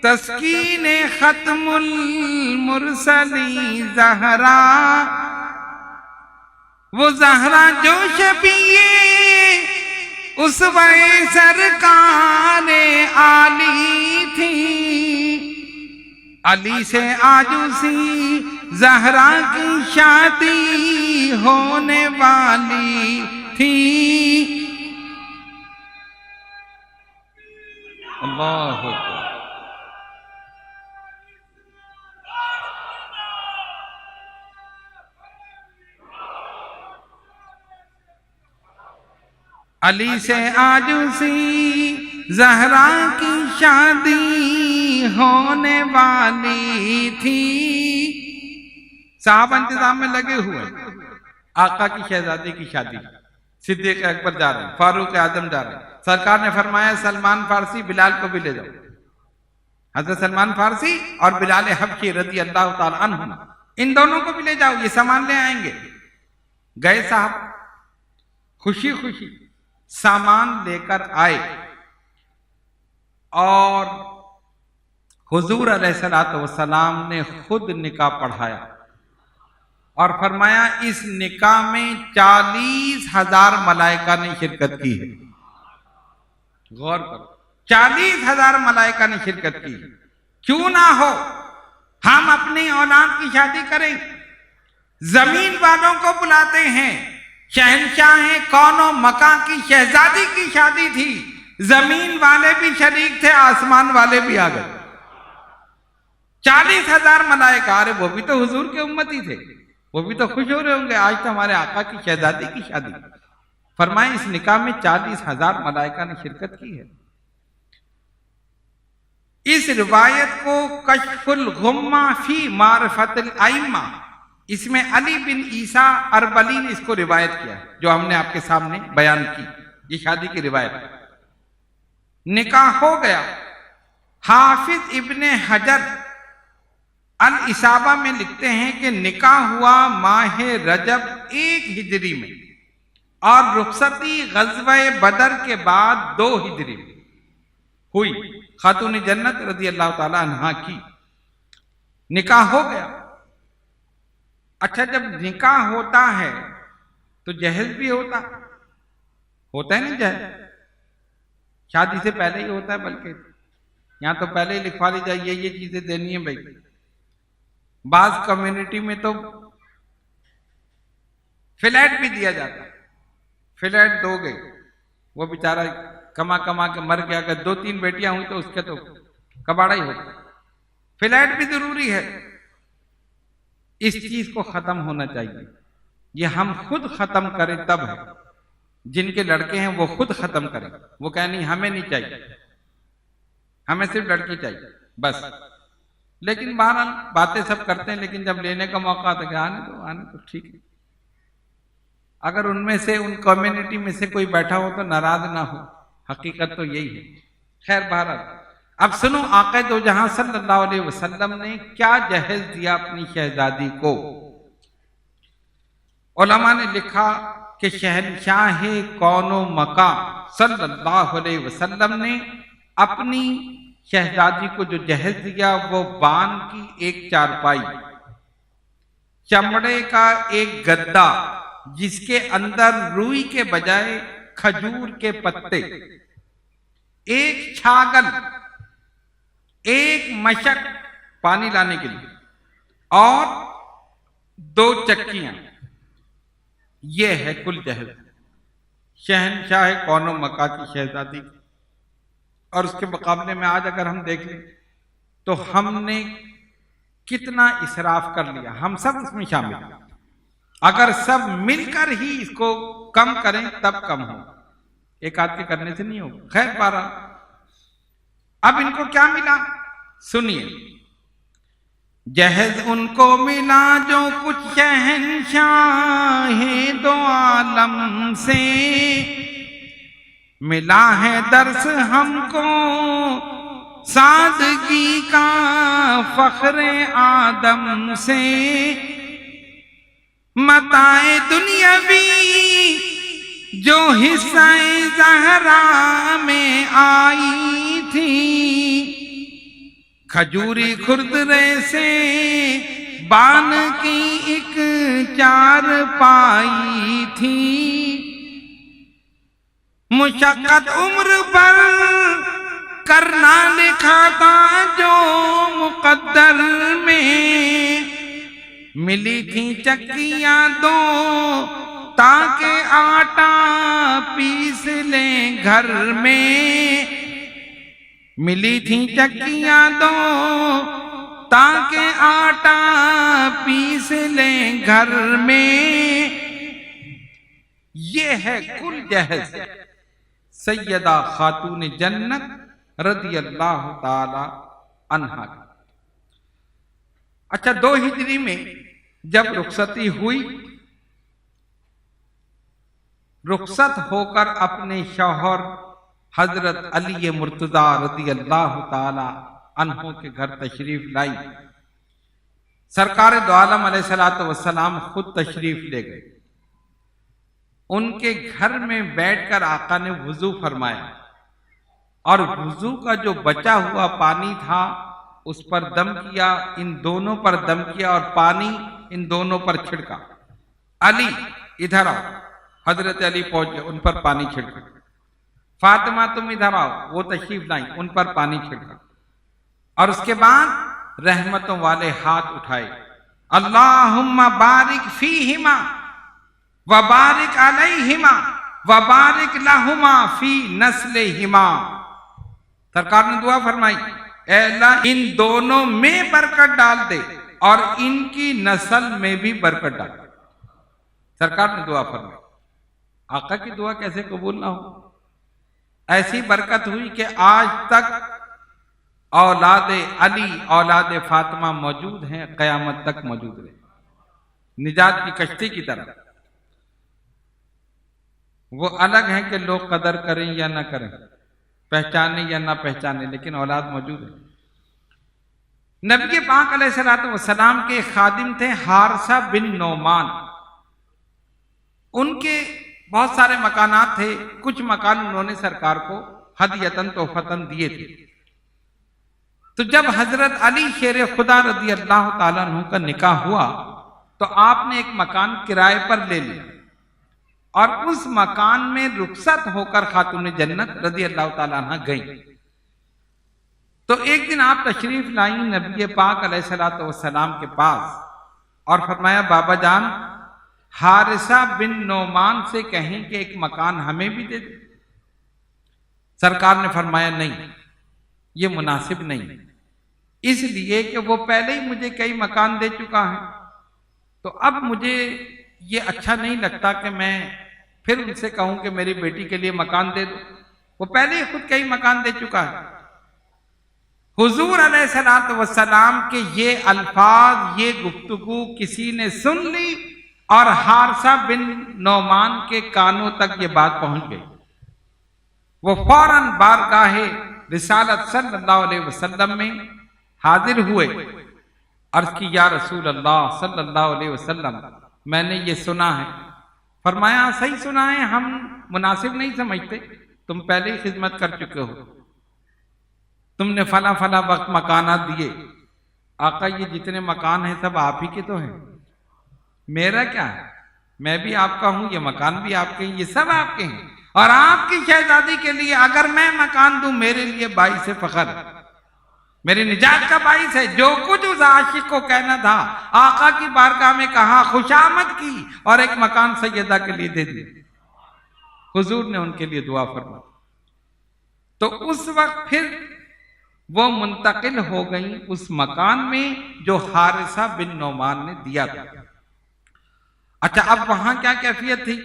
تسکین ختم المرسلی زہرا، وہ زہرا جو شفیع اسوہ سرکار عالی تھی، علی سے عاجوزی زہرا کی شادی ہونے والی تھی۔ اللہ اکبر۔ علی سے عاجوزی زہرا کی شادی ہونے والی تھی۔ صحابہ انتظام میں لگے ہوئے، آقا کی شہزادی کی شادی، صدیق اکبر جا رہے ہیں، فاروق اعظم جا رہے ہیں۔ سرکار نے فرمایا سلمان فارسی بلال کو بھی لے جاؤ، حضرت سلمان فارسی اور بلال حبشی رضی اللہ تعالی عنہما، ان دونوں کو بھی لے جاؤ، یہ سامان لے آئیں گے۔ گئے صاحب، خوشی خوشی سامان لے کر آئے، اور حضور علیہ السلام نے خود نکاح پڑھایا اور فرمایا اس نکاح میں 40,000 ملائکہ نے شرکت کی ہے۔ غور کرو، 40,000 ملائکہ نے شرکت کی ہے۔ کیوں نہ ہو ہم اپنی اولاد کی شادی کریں، زمین والوں کو بلاتے ہیں، شہنشاہ کون و مکان کی شہزادی کی شادی تھی، زمین والے بھی شریک تھے، آسمان والے بھی آ گئے۔ 40,000 ملائکہ، ارے وہ بھی تو حضور کے امتی تھے، وہ بھی تو خوش ہو رہے ہوں گے آج تو ہمارے آقا کی شہزادی کی شادی۔ فرمائے اس نکاح میں 40,000 ملائکہ نے شرکت کی ہے۔ اس روایت کو کشف الغمہ فی معرفت الائمہ، اس میں علی بن عیسیٰ اربلی نے اس کو روایت کیا ہے، جو ہم نے آپ کے سامنے بیان کی، یہ شادی کی روایت۔ نکاح ہو گیا۔ حافظ ابن حجر الاصابہ میں لکھتے ہیں کہ نکاح ہوا ماہ رجب 1 ہجری میں، اور رخصتی غزوہ بدر کے بعد 2 ہجری میں ہوئی، خاتون جنت رضی اللہ تعالی عنہا کی۔ نکاح ہو گیا۔ اچھا، جب نکاح ہوتا ہے تو جہیز بھی ہوتا ہے نا، جہیز شادی سے پہلے ہی ہوتا ہے، بلکہ یہاں تو پہلے ہی لکھوا لی جائے یہ چیزیں دینی ہیں بھائی۔ بعض کمیونٹی میں تو فلیٹ بھی دیا جاتا ہے، فلیٹ دو گے، وہ بیچارہ کما کے مر گیا، اگر 2-3 بیٹیاں ہوئی تو اس کے تو کباڑا ہی ہوتا۔ فلیٹ بھی ضروری ہے، اس چیز کو ختم ہونا چاہیے۔ یہ ہم خود ختم کریں تب ہے، جن کے لڑکے ہیں وہ خود ختم کریں، وہ کہیں نہیں ہمیں نہیں چاہیے، ہمیں صرف لڑکی چاہیے بس۔ لیکن بہرحال باتیں سب کرتے ہیں، لیکن جب لینے کا موقع آتا ہے کہ آنے تو ٹھیک ہے۔ اگر ان میں سے، ان کمیونٹی میں سے کوئی بیٹھا ہو تو ناراض نہ ہو، حقیقت تو یہی ہے۔ خیر بہرحال اب سنو، آقا دو جہاں صلی اللہ علیہ وسلم نے کیا جہیز دیا اپنی شہزادی کو۔ علماء نے لکھا کہ شہنشاہ کون و مکان صلی اللہ علیہ وسلم نے اپنی شہزادی کو جو جہیز دیا وہ بان کی ایک چارپائی، چمڑے کا ایک گدا جس کے اندر روئی کے بجائے کھجور کے پتے، ایک چھاگل، ایک مشک پانی لانے کے لیے، اور 2 چکیاں، یہ ہے کل جہیز شہنشاہ کون و مکان کی شہزادی۔ اور اس کے مقابلے میں آج اگر ہم دیکھ لیں تو تو ہم نے کتنا اسراف کر لیا، ہم سب اس میں شامل ہیں۔ اگر سب مل کر ہی اس کو کم کریں تب کم ہو، ایک آدھ کے کرنے سے نہیں ہوگا۔ خیر بارہ، اب ان کو کیا ملا سنیے۔ جہیز ان کو ملا جو کچھ شہنشاہ دو عالم سے، ملا ہے درس ہم کو سادگی کا فخر آدم سے، متاع دنیاوی جو حصہ زہرا میں آئی تھی، کھجوری کھردرے سے بان کی ایک چار پائی تھی، مشقت عمر پر کرنا لکھا تھا جو مقدر میں، ملی تھی چکیاں دو تاکہ آٹا پیس لیں گھر میں، ملی تھی چکیاں دو تاکہ آٹا پیس لیں گھر میں۔ یہ ہے کل جہیز سیدہ خاتون جنت رضی اللہ تعالی عنہا۔ اچھا، 2 ہجری میں جب رخصتی ہوئی، رخصت ہو کر اپنے شوہر حضرت علی مرتضی رضی اللہ تعالی عنہ کے گھر تشریف لائی۔ سرکار دو عالم علیہ السلام خود تشریف لے گئے۔ ان کے گھر میں بیٹھ کر آقا نے وضو فرمایا، اور وضو کا جو بچا ہوا پانی تھا اس پر دم کیا، ان دونوں پر دم کیا اور پانی ان دونوں پر چھڑکا۔ علی ادھر آؤ، حضرت علی پہنچے، ان پر پانی چھڑکا۔ فاطمہ تم ادھر آؤ، وہ تشریف لائیں، ان پر پانی چھڑکا۔ اور اس کے بعد رحمتوں والے ہاتھ اٹھائے، اللہم بارک فیہما وبارک علیہما وبارک لہما فی نسلہما۔ سرکار نے دعا فرمائی، اے اللہ ان دونوں میں برکت ڈال دے اور ان کی نسل میں بھی برکت ڈال دے۔ سرکار نے دعا فرمائی۔ آقا کی دعا کیسے قبول نہ ہو؟ ایسی برکت ہوئی کہ آج تک اولاد علی اولاد فاطمہ موجود ہیں، قیامت تک موجود رہے، نجات کی کشتی کی طرح۔ وہ الگ ہیں کہ لوگ قدر کریں یا نہ کریں، پہچانے یا نہ پہچانے، لیکن اولاد موجود ہے۔ نبی پاک علیہ السلام کے خادم تھے حارثہ بن نعمان۔ ان کے بہت سارے مکانات تھے، کچھ مکان انہوں نے سرکار کو ہدیتاً تحفتاً دیے تھے۔ تو جب حضرت علی شیر خدا رضی اللہ تعالیٰ عنہ کا نکاح ہوا تو آپ نے ایک مکان کرائے پر لے لیا، اور اس مکان میں رخصت ہو کر خاتون جنت رضی اللہ تعالیٰ عنہ گئیں۔ تو ایک دن آپ تشریف لائیں نبی پاک علیہ السلام کے پاس، اور فرمایا بابا جان حارثہ بن نعمان سے کہیں کہ ایک مکان ہمیں بھی دے دے۔ سرکار نے فرمایا نہیں، یہ مناسب نہیں، اس لیے کہ وہ پہلے ہی مجھے کئی مکان دے چکا ہے، تو اب مجھے یہ اچھا نہیں لگتا کہ میں پھر ان سے کہوں کہ میری بیٹی کے لیے مکان دے دو، وہ پہلے ہی خود کئی مکان دے چکا ہے۔ حضور علیہ السلام کے یہ الفاظ، یہ گفتگو کسی نے سن لی اور حارثہ بن نعمان کے کانوں تک یہ بات پہنچ گئی۔ وہ فوراً بارگاہ رسالت صلی اللہ علیہ وسلم میں حاضر ہوئے، عرض کی یا رسول اللہ صلی اللہ علیہ وسلم میں نے یہ سنا ہے۔ فرمایا صحیح سنا ہے، ہم مناسب نہیں سمجھتے، تم پہلے ہی خدمت کر چکے ہو، تم نے فلاں فلاں وقت مکانات دیے۔ آقا یہ جتنے مکان ہیں سب آپ ہی کے تو ہیں، میرا کیا ہے؟ میں بھی آپ کا ہوں، یہ مکان بھی آپ کے ہیں، یہ سب آپ کے ہیں، اور آپ کی شہزادی کے لیے اگر میں مکان دوں میرے لیے باعث فخر ہے، میری نجات کا باعث ہے۔ جو کچھ اس عاشق کو کہنا تھا آقا کی بارگاہ میں کہا، خوشامد کی، اور ایک مکان سیدہ کے لیے دے دیا۔ حضور نے ان کے لیے دعا فرمائی۔ تو اس وقت پھر وہ منتقل ہو گئیں اس مکان میں جو حارثہ بن نعمان نے دیا تھا۔ اچھا، اب وہاں کیا کیفیت تھی؟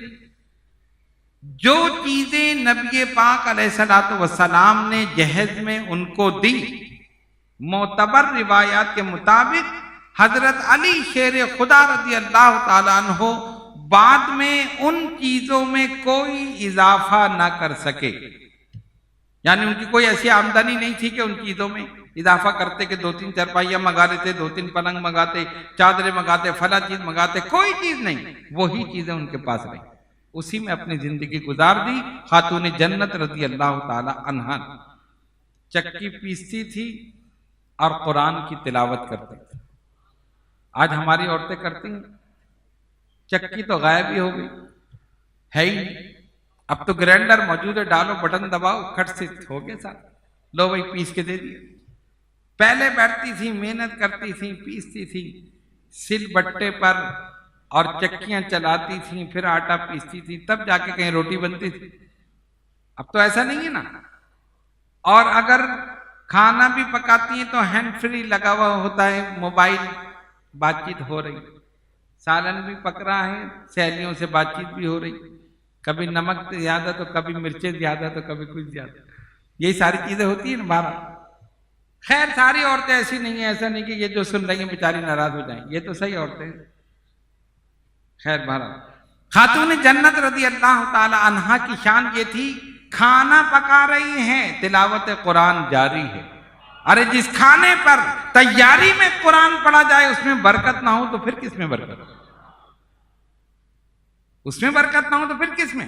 جو چیزیں نبی پاک علیہ الصلوۃ والسلام نے جہیز میں ان کو دی، معتبر روایات کے مطابق حضرت علی شیر خدا رضی اللہ تعالیٰ عنہ بعد میں ان چیزوں میں کوئی اضافہ نہ کر سکے، یعنی ان کی کوئی ایسی آمدنی نہیں تھی کہ ان چیزوں میں اضافہ کرتے کہ 2-3 چرپائیاں منگا لیتے، 2-3 پلنگ منگاتے، چادریں منگاتے، فلاں چیز منگاتے، کوئی چیز نہیں، وہی چیزیں ان کے پاس رہیں، اسی میں اپنی زندگی گزار دی۔ خاتون جنت رضی اللہ تعالی عنہا چکی پیستی تھی اور قرآن کی تلاوت کرتی تھی۔ آج ہماری عورتیں کرتی ہیں، چکی تو غائب ہی ہو گئی، ہے ہی نہیں۔ اب تو گرینڈر موجود ہے، ڈالو بٹن دباؤ، کھٹ سے ہو گیا ساتھ، لو بھائی پیس کے دے دیا۔ پہلے بیٹھتی تھی، محنت کرتی تھی، پیستی تھی سل بٹے پر اور چکیاں چلاتی تھیں، پھر آٹا پیستی تھی، تب جا کے کہیں روٹی بنتی تھی۔ اب تو ایسا نہیں ہے نا، اور اگر کھانا بھی پکاتی ہیں تو ہینڈ فری لگا ہوا ہوتا ہے، موبائل، بات چیت ہو رہی، سالن بھی پک رہا ہے، سہیلیوں سے بات چیت بھی ہو رہی، کبھی نمک زیادہ تو کبھی مرچیں زیادہ تو کبھی کچھ زیادہ، یہی ساری چیزیں ہوتی ہیں نا باہر۔ خیر ساری عورتیں ایسی نہیں ہیں، ایسا نہیں کہ یہ جو سن رہی ہیں بیچاری ناراض ہو جائیں، یہ تو صحیح عورتیں ہیں۔ خیر بہرحال خاتون جنت رضی اللہ تعالی عنہا کی شان یہ تھی، کھانا پکا رہی ہیں، تلاوت قرآن جاری ہے۔ ارے جس کھانے پر تیاری میں قرآن پڑھا جائے اس میں برکت نہ ہو تو پھر کس میں برکت ہو؟ اس میں برکت نہ ہو تو پھر کس میں؟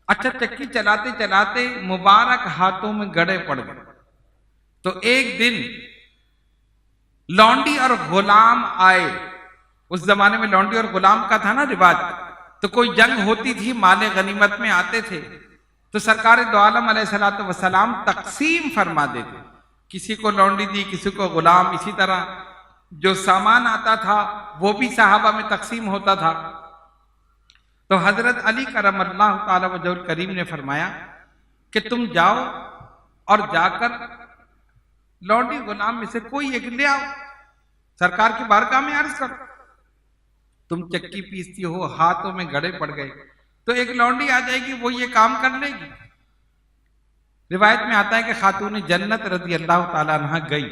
اچھا، چکی چلاتے چلاتے مبارک ہاتھوں میں گڑے پڑ گئے، تو ایک دن لونڈی اور غلام آئے۔ اس زمانے میں لونڈی اور غلام کا تھا نا رواج، تو کوئی جنگ ہوتی تھی، مال غنیمت میں آتے تھے، تو سرکار دو عالم علیہ الصلوۃ والسلام تقسیم فرما دیتے، کسی کو لونڈی دی، کسی کو غلام، اسی طرح جو سامان آتا تھا وہ بھی صحابہ میں تقسیم ہوتا تھا۔ تو حضرت علی کرم اللہ تعالی وجہ الکریم نے فرمایا کہ تم جاؤ اور جا کر لونڈی غلام میں سے کوئی ایک لے آؤ، سرکار کی بارگاہ میں عرض کرو۔ تم چکی پیستی ہو، ہاتھوں میں گڑے پڑ گئے، تو ایک لونڈی آ جائے گی، وہ یہ کام کر لے گی۔ روایت میں آتا ہے کہ خاتون جنت رضی اللہ تعالی عنہ گئی،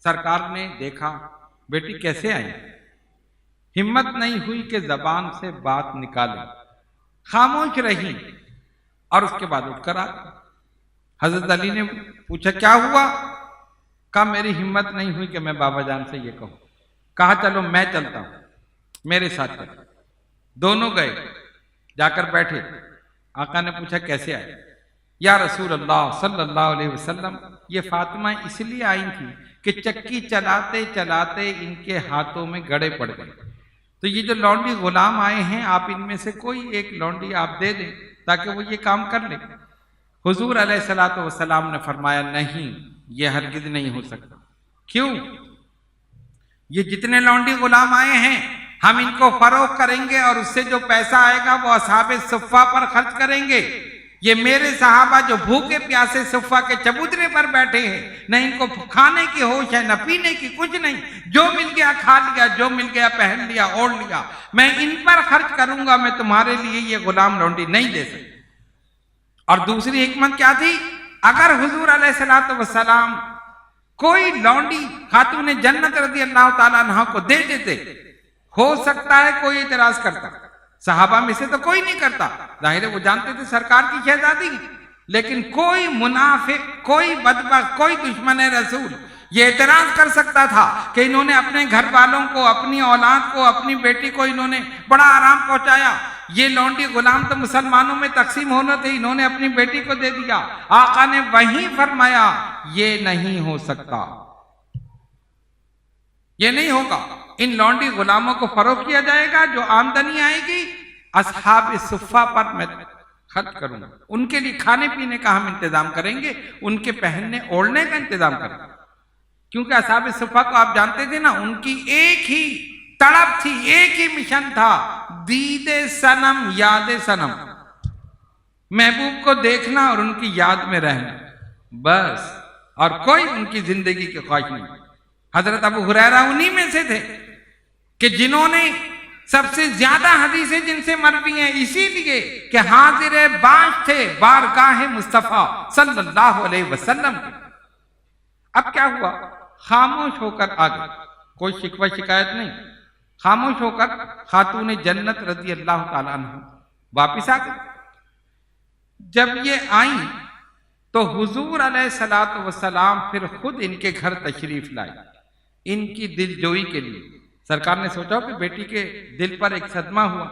سرکار نے دیکھا بیٹی کیسے آئی، ہمت نہیں ہوئی کہ زبان سے بات نکالے، خاموش رہی، اور اس کے بعد اٹھ کر آ حضرت علی نے پوچھا کیا ہوا؟ کہا میری ہمت نہیں ہوئی کہ میں بابا جان سے یہ کہوں۔ کہا چلو میں چلتا ہوں، میرے ساتھ چلو۔ دونوں گئے، جا کر بیٹھے، آقا نے پوچھا کیسے آئے؟ یا رسول اللہ صلی اللہ علیہ وسلم، یہ فاطمہ اس لیے آئی تھی کہ چکی چلاتے چلاتے ان کے ہاتھوں میں گڑے پڑ گئے، تو یہ جو لونڈی غلام آئے ہیں آپ ان میں سے کوئی ایک لونڈی آپ دے دیں تاکہ وہ یہ کام کر لیں۔ حضور علیہ الصلوۃ والسلام نے فرمایا نہیں، یہ ہرگز نہیں ہو سکتا۔ کیوں؟ یہ جتنے لونڈی غلام آئے ہیں ہم ان کو فروخت کریں گے اور اس سے جو پیسہ آئے گا وہ اصحاب صفہ پر خرچ کریں گے۔ یہ میرے صحابہ جو بھوکے پیاسے صفہ کے چبوترے پر بیٹھے ہیں، نہ ان کو کھانے کی ہوش ہے نہ پینے کی، کچھ نہیں، جو مل گیا کھا لیا، جو مل گیا پہن لیا، اوڑھ لیا، میں ان پر خرچ کروں گا، میں تمہارے لیے یہ غلام لونڈی نہیں دے سکتا۔ اور دوسری حکمت کیا تھی؟ اگر حضور علیہ الصلوۃ والسلام کوئی لونڈی خاتون جنت رضی اللہ تعالیٰ عنہ کو دے دیتے، ہو سکتا ہے کوئی اعتراض کرتا، صحابہ میں سے تو کوئی نہیں کرتا، ظاہر ہے وہ جانتے تھے سرکار کی شہزادی، لیکن کوئی منافق، کوئی بدبخت، کوئی دشمن رسول یہ اعتراض کر سکتا تھا کہ انہوں نے اپنے گھر والوں کو، اپنی اولاد کو، اپنی بیٹی کو انہوں نے بڑا آرام پہنچایا، یہ لونڈی غلام تو مسلمانوں میں تقسیم ہونا تھے، انہوں نے اپنی بیٹی کو دے دیا۔ آقا نے وہیں فرمایا یہ نہیں ہو سکتا، یہ نہیں ہوگا، ان لونڈی غلاموں کو فروخت کیا جائے گا، جو آمدنی آئے گی اصحاب صفہ پر میں خرچ کروں گا، ان کے لیے کھانے پینے کا ہم انتظام کریں گے، ان کے پہننے اوڑھنے کا انتظام کریں گے، کیونکہ اصحاب صفہ کو آپ جانتے تھے نا، ان کی ایک ہی تڑپ تھی، ایک ہی مشن تھا، دید صنم یاد صنم، محبوب کو دیکھنا اور ان کی یاد میں رہنا۔ بس، اور کوئی ان کی زندگی کی خواہش نہیں۔ حضرت ابو ہریرہ انہی میں سے تھے کہ جنہوں نے سب سے زیادہ حدیثیں جن سے مروی ہیں، اسی لیے کہ حاضر باش تھے بارگاہ مصطفیٰ صلی اللہ علیہ وسلم کے۔ اب کیا ہوا؟ خاموش ہو کر آ گئے، کوئی شکوہ شکایت نہیں، خاموش ہو کر خاتون جنت رضی اللہ تعالیٰ عنہ واپس آ گئی۔ جب یہ آئیں تو حضور علیہ الصلوۃ والسلام پھر خود ان کے گھر تشریف لائے ان کی دل جوئی کے لیے۔ سرکار نے سوچا کہ بیٹی کے دل پر ایک صدمہ ہوا۔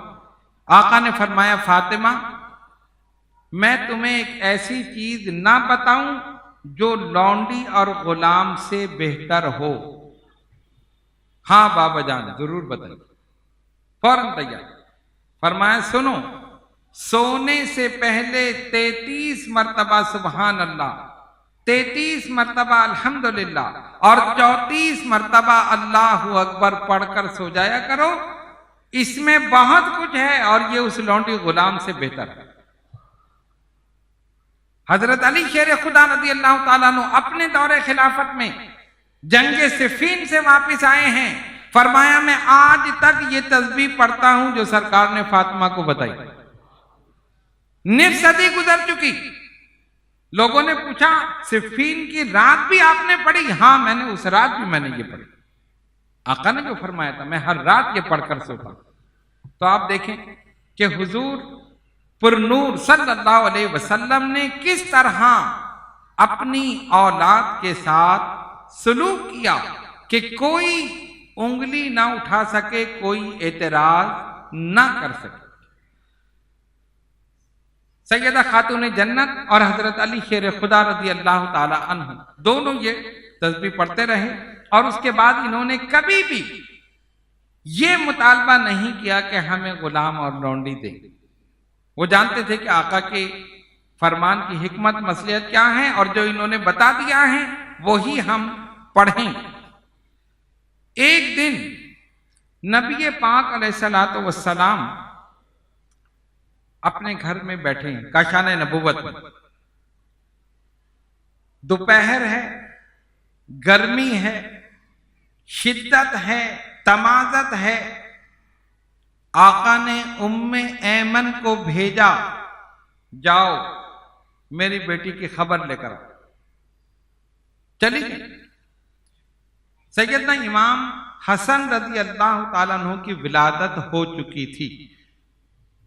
آقا نے فرمایا فاطمہ میں تمہیں ایک ایسی چیز نہ بتاؤں جو لونڈی اور غلام سے بہتر ہو؟ ہاں بابا جان ضرور بتائیے۔ فوراً تیار۔ فرمایا سنو، سونے سے پہلے 33 مرتبہ سبحان اللہ، 33 مرتبہ الحمدللہ اور 34 مرتبہ اللہ اکبر پڑھ کر سو جایا کرو، اس میں بہت کچھ ہے اور یہ اس لونڈی غلام سے بہتر ہے۔ حضرت علی شیر خدا رضی اللہ تعالیٰ عنہ اپنے دور خلافت میں جنگ صفین سے واپس آئے ہیں۔ فرمایا میں آج تک یہ تسبیح پڑھتا ہوں جو سرکار نے فاطمہ کو بتائی۔ نصف صدی گزر چکی۔ لوگوں نے پوچھا صفین کی رات بھی آپ نے پڑھی؟ ہاں میں نے اس رات بھی میں نے یہ پڑھی۔ آقا نے جو فرمایا تھا میں ہر رات یہ پڑھ کر سوتا ہوں۔ تو آپ دیکھیں کہ حضور پر نور صلی اللہ علیہ وسلم نے کس طرح اپنی اولاد کے ساتھ سلوک کیا کہ کوئی انگلی نہ اٹھا سکے، کوئی اعتراض نہ کر سکے۔ سیدہ خاتون جنت اور حضرت علی شیر خدا رضی اللہ تعالی عنہ دونوں یہ تسبیح پڑھتے رہے، اور اس کے بعد انہوں نے کبھی بھی یہ مطالبہ نہیں کیا کہ ہمیں غلام اور لونڈی دیں۔ وہ جانتے تھے کہ آقا کے فرمان کی حکمت مصلحت کیا ہے، اور جو انہوں نے بتا دیا ہے وہی ہم پڑھیں۔ ایک دن نبی پاک علیہ الصلوۃ والسلام اپنے گھر میں بیٹھے ہیں کاشان نبوت میں، دوپہر ہے، گرمی ہے، شدت ہے، تمازت ہے۔ آقا نے ام ایمن کو بھیجا، جاؤ میری بیٹی کی خبر لے کر آؤ۔ چلی گئی۔ سیدنا امام حسن رضی اللہ تعالیٰ عنہ کی ولادت ہو چکی تھی۔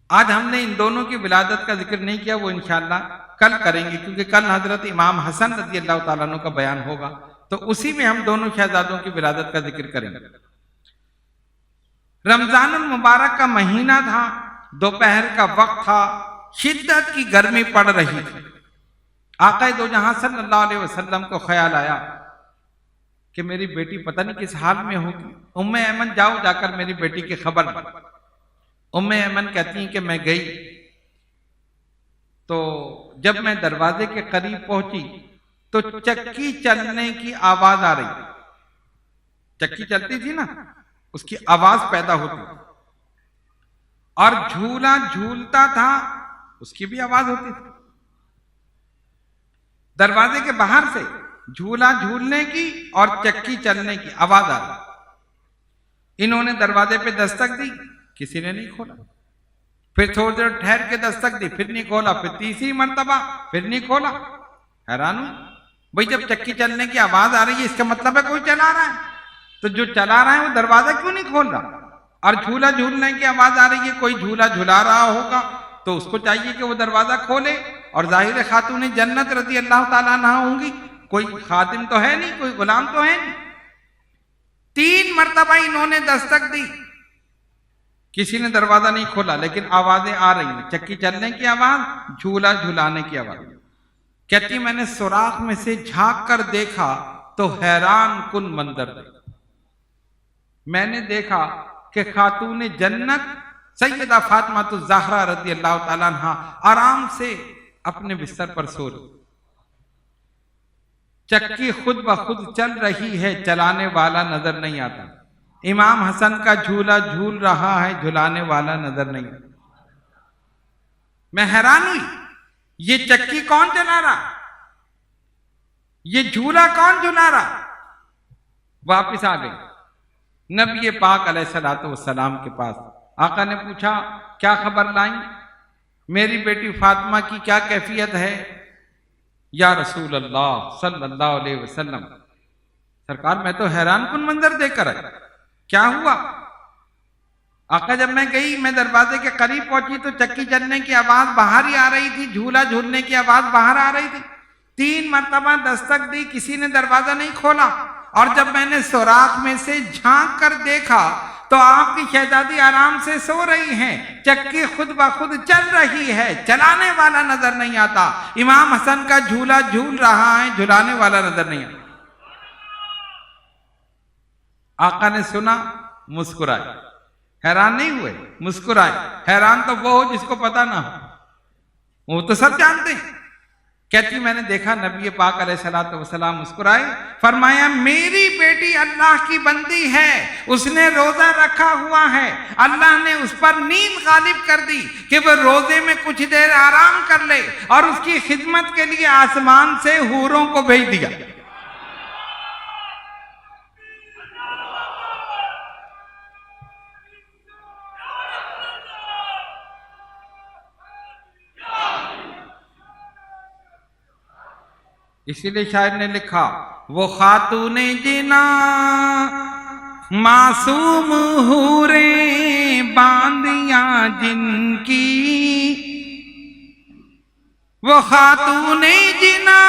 آج ہم نے ان دونوں کی ولادت کا ذکر نہیں کیا، وہ انشاءاللہ کل کریں گے، کیونکہ کل حضرت امام حسن رضی اللہ تعالیٰ عنہ کا بیان ہوگا، تو اسی میں ہم دونوں شہزادوں کی ولادت کا ذکر کریں گے۔ رمضان المبارک کا مہینہ تھا، دوپہر کا وقت تھا، شدت کی گرمی پڑ رہی تھی۔ آقا دو جہاں صلی اللہ علیہ وسلم کو خیال آیا کہ میری بیٹی پتہ نہیں کس حال میں ہوگی۔ ام ایمن جاؤ، جا کر میری بیٹی کی خبر لو۔ ام ایمن کہتی ہیں کہ میں گئی، تو جب میں دروازے کے قریب پہنچی تو چکی چلنے کی آواز آ رہی، چکی چلتی تھی نا، اس کی آواز پیدا ہوتی، اور جھولا جھولتا تھا، اس کی بھی آواز ہوتی تھی۔ دروازے کے باہر سے جھولا جھولنے کی اور چکی چلنے کی آواز آ رہی۔ انہوں نے دروازے پہ دستک دی، کسی نے نہیں کھولا۔ پھر تھوڑی دیر ٹھہر کے دستک دی، پھر نہیں کھولا، پھر تیسری مرتبہ، پھر نہیں کھولا۔ حیران ہوں بھئی جب چکی چلنے کی آواز آ رہی ہے اس کا مطلب ہے کوئی چلا رہا ہے، تو جو چلا رہا ہے وہ دروازہ کیوں نہیں کھول رہا؟ اور جھولا جھولنے کی آواز آ رہی ہے، کوئی جھولا جھلا رہا ہوگا تو اس کو چاہیے کہ وہ دروازہ کھولے، اور ظاہر خاتون جنت رضی اللہ تعالیٰ عنہ ہوں گی، کوئی خادم تو ہے نہیں، کوئی غلام تو ہے نہیں۔ 3 مرتبہ انہوں نے دستک دی، کسی نے دروازہ نہیں کھولا، لیکن آوازیں آ رہی ہیں، چکی چلنے کی آواز، جھولا جھلانے کی آواز۔ کہتی میں نے سوراخ میں سے جھانک کر دیکھا تو حیران کن منظر دیکھا۔ میں نے دیکھا کہ خاتون جنت سیدہ فاطمہ الزہرا رضی اللہ تعالیٰ عنہ آرام سے اپنے بستر پر سو رہی، چکی خود بخود چل رہی ہے، چلانے والا نظر نہیں آتا۔ امام حسن کا جھولا جھول رہا ہے، جھلانے والا نظر نہیں آتا۔ میں حیران ہوئی، یہ چکی کون چلا رہا؟ یہ جھولا کون جھلا رہا؟ واپس آ گئی نبی پاک علیہ الصلوۃ والسلام کے پاس. آقا نے پوچھا کیا خبر لائیں؟ میری بیٹی فاطمہ کی کیا کیفیت ہے؟ یا رسول اللہ صلی اللہ علیہ وسلم، سرکار میں تو حیران کن منظر دیکھ کر آیا. کیا ہوا؟ آقا جب میں گئی، میں دروازے کے قریب پہنچی تو چکی چلنے کی آواز باہر ہی آ رہی تھی، جھولا جھولنے کی آواز باہر آ رہی تھی. 3 مرتبہ دستک دی، کسی نے دروازہ نہیں کھولا. اور جب میں نے سوراخ میں سے جھانک کر دیکھا تو آپ کی شہزادی آرام سے سو رہی ہیں، چکی خود بخود چل رہی ہے، چلانے والا نظر نہیں آتا. امام حسن کا جھولا جھول رہا ہے، جھلانے والا نظر نہیں آتا. آقا نے سنا، مسکرائے. حیران نہیں ہوئے، مسکرائے. حیران تو وہ ہو جس کو پتا نہ ہو، وہ تو سب جانتے ہیں. کہتی میں نے دیکھا نبی پاک علیہ الصلوۃ والسلام مسکرائے. فرمایا میری بیٹی اللہ کی بندی ہے، اس نے روزہ رکھا ہوا ہے، اللہ نے اس پر نیند غالب کر دی کہ وہ روزے میں کچھ دیر آرام کر لے، اور اس کی خدمت کے لیے آسمان سے حوروں کو بھیج دیا. اسی لیے شاعر نے لکھا وہ خاتون جنا معصوم حوریں باندیاں جن کی، وہ خاتون جنا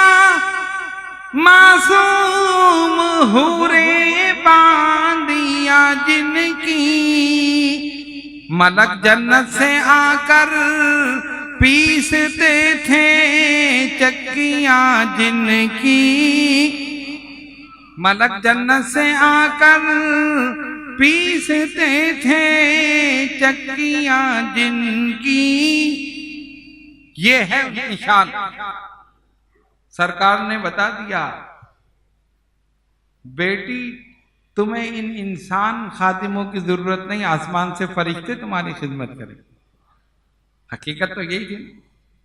معصوم حوریں باندیاں جن کی، ملک جنت سے آ کر پیستے تھے چکیاں جن کی، ملک جنت سے آ کر پیستے تھے چکیاں جن کی. یہ ہے نشان. سرکار نے بتا دیا بیٹی تمہیں ان انسان خادموں کی ضرورت نہیں، آسمان سے فرشتے تمہاری خدمت کریں. حقیقت تو یہی تھی.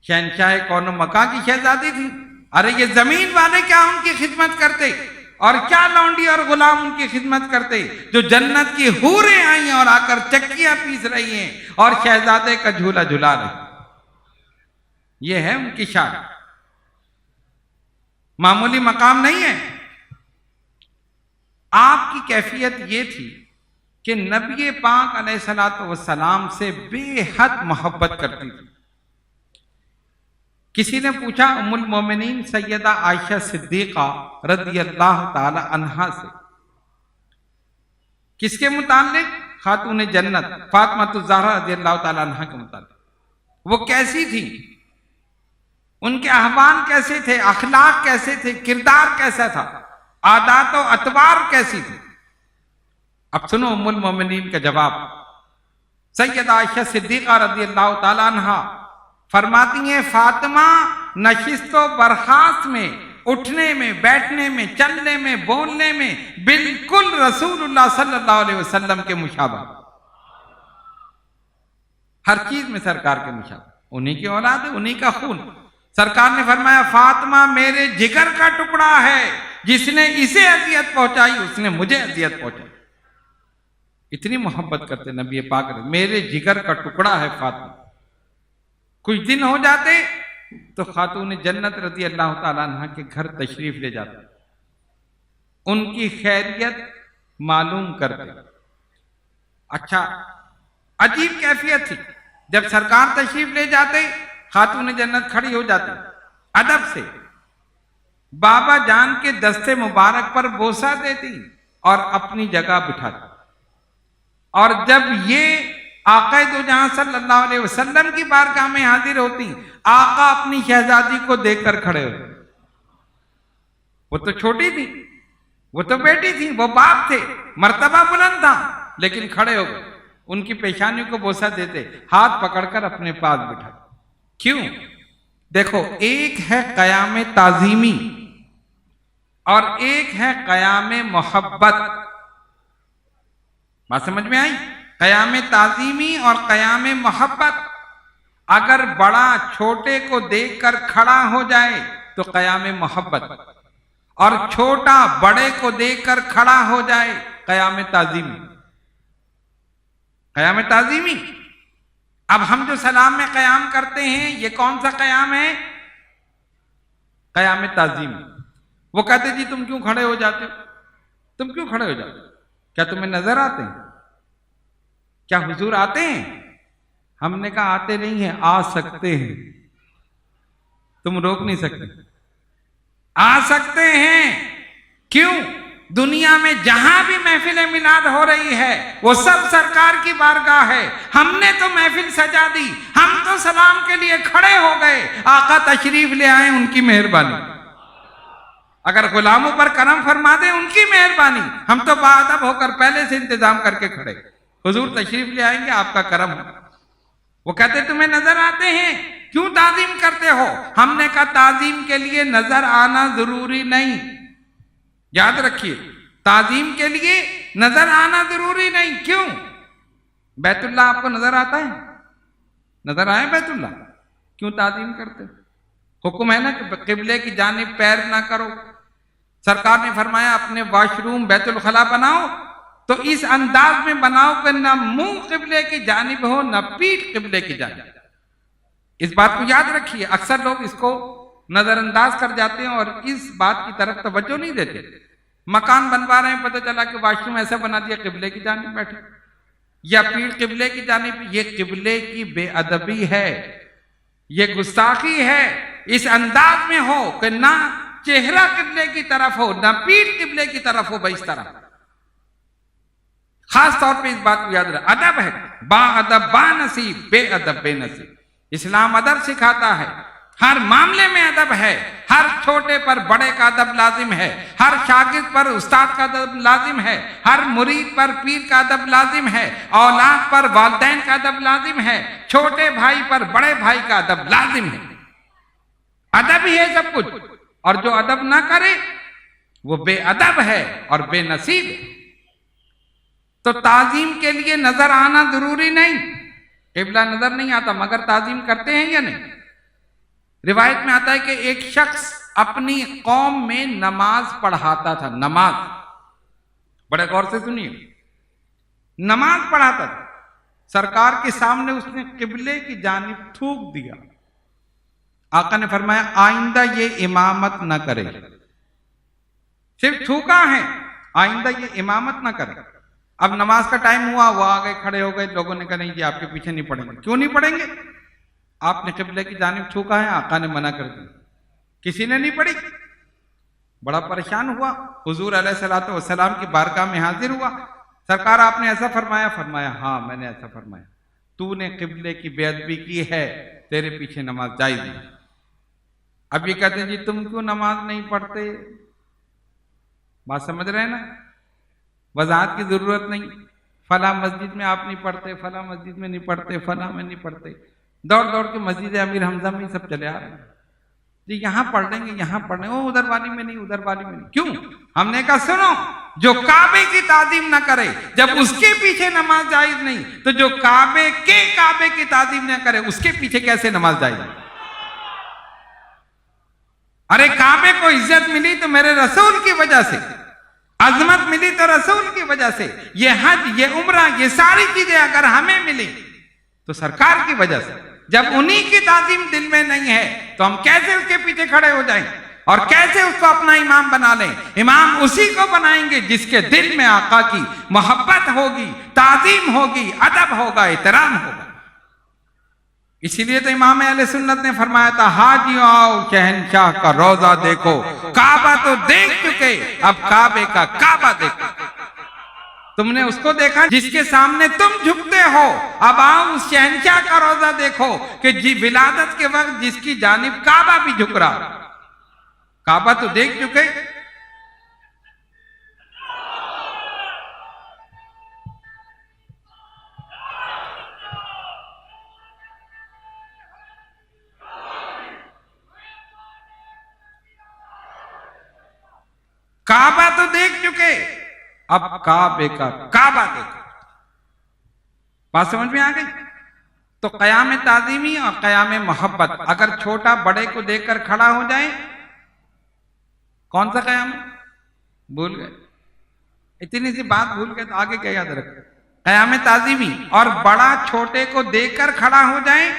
شہنشاہ کون و مکان کی شہزادی تھی. ارے یہ زمین والے کیا ان کی خدمت کرتے، اور کیا لونڈی اور غلام ان کی خدمت کرتے، جو جنت کی حوریں آئیں اور آ کر چکیاں پیس رہی ہیں اور شہزادے کا جھولا جھلا رہی. یہ ہے ان کی شان. معمولی مقام نہیں ہے. آپ کی کیفیت یہ تھی کہ نبی پاک علیہ الصلوۃ والسلام سے بے حد محبت کرتی تھی. کسی نے پوچھا ام المومنین سیدہ عائشہ صدیقہ رضی اللہ تعالی عنہا سے، کس کے متعلق؟ خاتون جنت فاطمہ الزہرا رضی اللہ تعالی عنہا کے متعلق. وہ کیسی تھی؟ ان کے احوال کیسے تھے؟ اخلاق کیسے تھے؟ کردار کیسا تھا؟ عادات و اطوار کیسی تھی؟ اب سنو ام المومنین کا جواب. سیدہ عائشہ صدیقہ رضی اللہ تعالی عنہا فرماتی ہیں فاطمہ نشست و برخاست میں، اٹھنے میں، بیٹھنے میں، چلنے میں، بولنے میں بالکل رسول اللہ صلی اللہ علیہ وسلم کے مشابہ. ہر چیز میں سرکار کے مشابہ. انہی کی اولاد ہے، انہی کا خون. سرکار نے فرمایا فاطمہ میرے جگر کا ٹکڑا ہے، جس نے اسے اذیت پہنچائی اس نے مجھے اذیت پہنچائی. اتنی محبت کرتے نبی پاک نے. میرے جگر کا ٹکڑا ہے فاطمہ. کچھ دن ہو جاتے تو خاتون جنت رضی اللہ تعالیٰ عنہ کے گھر تشریف لے جاتے، ان کی خیریت معلوم کرتے. اچھا عجیب کیفیت تھی. جب سرکار تشریف لے جاتے خاتون جنت کھڑی ہو جاتی، ادب سے بابا جان کے دستے مبارک پر بوسہ دیتی اور اپنی جگہ بٹھاتی. اور جب یہ آقا دو جہاں صلی اللہ علیہ وسلم کی بارگاہ میں حاضر ہوتی، آقا اپنی شہزادی کو دیکھ کر کھڑے ہوتے. وہ تو چھوٹی تھی، وہ تو بیٹی تھی، وہ باپ تھے، مرتبہ بلند تھا، لیکن کھڑے ہو گئے. ان کی پیشانی کو بوسہ دیتے، ہاتھ پکڑ کر اپنے پاس بٹھا. کیوں؟ دیکھو ایک ہے قیام تعظیمی اور ایک ہے قیام محبت. بات سمجھ میں آئی؟ قیام تعظیمی اور قیام محبت. اگر بڑا چھوٹے کو دیکھ کر کھڑا ہو جائے تو قیام محبت. اور چھوٹا بڑے کو دیکھ کر کھڑا ہو جائے، قیام تعظیمی، قیام تعظیمی۔ اب ہم جو سلام میں قیام کرتے ہیں یہ کون سا قیام ہے؟ قیام تعظیمی۔ وہ کہتے جی تم کیوں کھڑے ہو جاتے ہو؟ تم کیوں کھڑے ہو جاتے ہو؟ کیا تمہیں نظر آتے ہیں؟ کیا حضور آتے ہیں؟ ہم نے کہا آتے نہیں ہیں، آ سکتے ہیں، تم روک نہیں سکتے، آ سکتے ہیں۔ کیوں؟ دنیا میں جہاں بھی محفل میلاد ہو رہی ہے وہ سب سرکار کی بارگاہ ہے۔ ہم نے تو محفل سجا دی، ہم تو سلام کے لیے کھڑے ہو گئے، آقا تشریف لے آئیں، ان کی مہربانی۔ اگر غلاموں پر کرم فرما دیں ان کی مہربانی، ہم تو باادب ہو کر پہلے سے انتظام کر کے کھڑے، حضور تشریف لے آئیں گے، آپ کا کرم ہو۔ وہ کہتے تمہیں نظر آتے ہیں، کیوں تعظیم کرتے ہو؟ ہم نے کہا تعظیم کے لیے نظر آنا ضروری نہیں، یاد رکھیے، تعظیم کے لیے نظر آنا ضروری نہیں۔ کیوں؟ بیت اللہ آپ کو نظر آتا ہے؟ نظر آئے بیت اللہ؟ کیوں تعظیم کرتے ہو؟ حکم ہے نا کہ قبلے کی جانب پیر نہ کرو۔ سرکار نے فرمایا اپنے واش روم بیت الخلا بناؤ تو اس انداز میں بناؤ کہ نہ منہ قبلے کی جانب ہو نہ پیٹھ قبلے کی جانب۔ اس بات کو یاد رکھیے، اکثر لوگ اس کو نظر انداز کر جاتے ہیں اور اس بات کی طرف توجہ نہیں دیتے۔ مکان بنوا رہے ہیں، پتہ چلا کہ واش روم ایسا بنا دیا قبلے کی جانب بیٹھے یا پیٹھ قبلے کی جانب۔ یہ قبلے کی بے ادبی ہے، یہ گستاخی ہے۔ اس انداز میں ہو کہ نہ چہرہ قبلے کی طرف ہو نہ پیٹھ قبلے کی طرف ہو، اس طرح۔ خاص طور پہ اس بات کو یاد رکھ، ادب ہے، با ادب با نصیب، بے ادب بے نصیب۔ اسلام ادب سکھاتا ہے، ہر معاملے میں ادب ہے، ہر چھوٹے پر بڑے کا ادب لازم ہے، ہر شاگرد پر استاد کا ادب لازم ہے، ہر مرید پر پیر کا ادب لازم ہے، اولاد پر والدین کا ادب لازم ہے، چھوٹے بھائی پر بڑے بھائی کا ادب لازم ہے۔ ادب ہی ہے سب کچھ، اور جو ادب نہ کرے وہ بے ادب ہے اور بے نصیب ہے۔ تو تعظیم کے لیے نظر آنا ضروری نہیں، قبلہ نظر نہیں آتا مگر تعظیم کرتے ہیں یا نہیں؟ روایت میں آتا ہے کہ ایک شخص اپنی قوم میں نماز پڑھاتا تھا، نماز، بڑے غور سے سنیے، نماز پڑھاتا تھا، سرکار کے سامنے اس نے قبلے کی جانب تھوک دیا۔ آقا نے فرمایا آئندہ یہ امامت نہ کرے، صرف تھوکا ہے، آئندہ یہ امامت نہ کرے۔ اب نماز کا ٹائم ہوا، وہ آگئے کھڑے ہو گئے، لوگوں نے کہا نہیں جی آپ کے پیچھے نہیں پڑھیں گے۔ کیوں نہیں پڑھیں گے؟ آپ نے قبلے کی جانب تھوکا ہے، آقا نے منع کر دی، کسی نے نہیں پڑھی۔ بڑا پریشان ہوا، حضور علیہ الصلوۃ والسلام کی بارگاہ میں حاضر ہوا، سرکار آپ نے ایسا فرمایا؟ فرمایا ہاں میں نے ایسا فرمایا، تو نے قبلے کی بے ادبی کی ہے، تیرے پیچھے نماز جائز نہیں۔ اب یہ کہتے ہیں جی تم کیوں نماز نہیں پڑھتے؟ بات سمجھ رہے ہیں نا؟ وضاحت کی ضرورت نہیں، فلاں مسجد میں آپ نہیں پڑھتے، فلاں مسجد میں نہیں پڑھتے، فلاں میں نہیں پڑھتے، دوڑ دوڑ کے مسجد امیر حمزہ میں سب چلے آ رہے ہیں، جی یہاں پڑھ لیں گے، یہاں پڑھ لیں گے، ادھر والی میں نہیں، ادھر والی میں نہیں۔ کیوں؟ ہم نے کہا سنو، جو کعبے کی تعظیم نہ کرے، جب اس کے پیچھے نماز جائز نہیں تو جو کعبے کی تعظیم نہ کرے اس کے پیچھے کیسے نماز جائز ہے؟ ارے کعبے کو عزت ملی تو میرے رسول کی وجہ سے، عظمت ملی تو رسول کی وجہ سے، یہ حج، یہ عمرہ، یہ ساری چیزیں اگر ہمیں ملی تو سرکار کی وجہ سے۔ جب انہی کی تعظیم دل میں نہیں ہے تو ہم کیسے اس کے پیچھے کھڑے ہو جائیں اور کیسے اس کو اپنا امام بنا لیں؟ امام اسی کو بنائیں گے جس کے دل میں آقا کی محبت ہوگی، تعظیم ہوگی، ادب ہوگا، احترام ہوگا۔ اسی لیے تو امام اہل سنت نے فرمایا تھا حاجیوں آؤ شہنشاہ کا روضہ دیکھو، کعبہ تو دیکھ چکے اب کعبے کا کعبہ دیکھو۔ تم نے اس کو دیکھا جس کے سامنے تم جھکتے ہو، اب آؤ اس شہنشاہ کا روضہ دیکھو کہ جی ولادت کے وقت جس کی جانب کعبہ بھی جھک رہا۔ کعبہ تو دیکھ چکے، کعبہ تو دیکھ چکے، اب کعبے کا کعبہ دیکھو۔ بات سمجھ میں آ گئی؟ تو قیام تعظیمی اور قیام محبت، اگر چھوٹا بڑے کو دیکھ کر کھڑا ہو جائے کون سا قیام ہے؟ بھول گئے؟ اتنی سی بات بھول گئے تو آگے کیا یاد رکھیں؟ قیام تعظیمی، اور بڑا چھوٹے کو دیکھ کر کھڑا ہو جائیں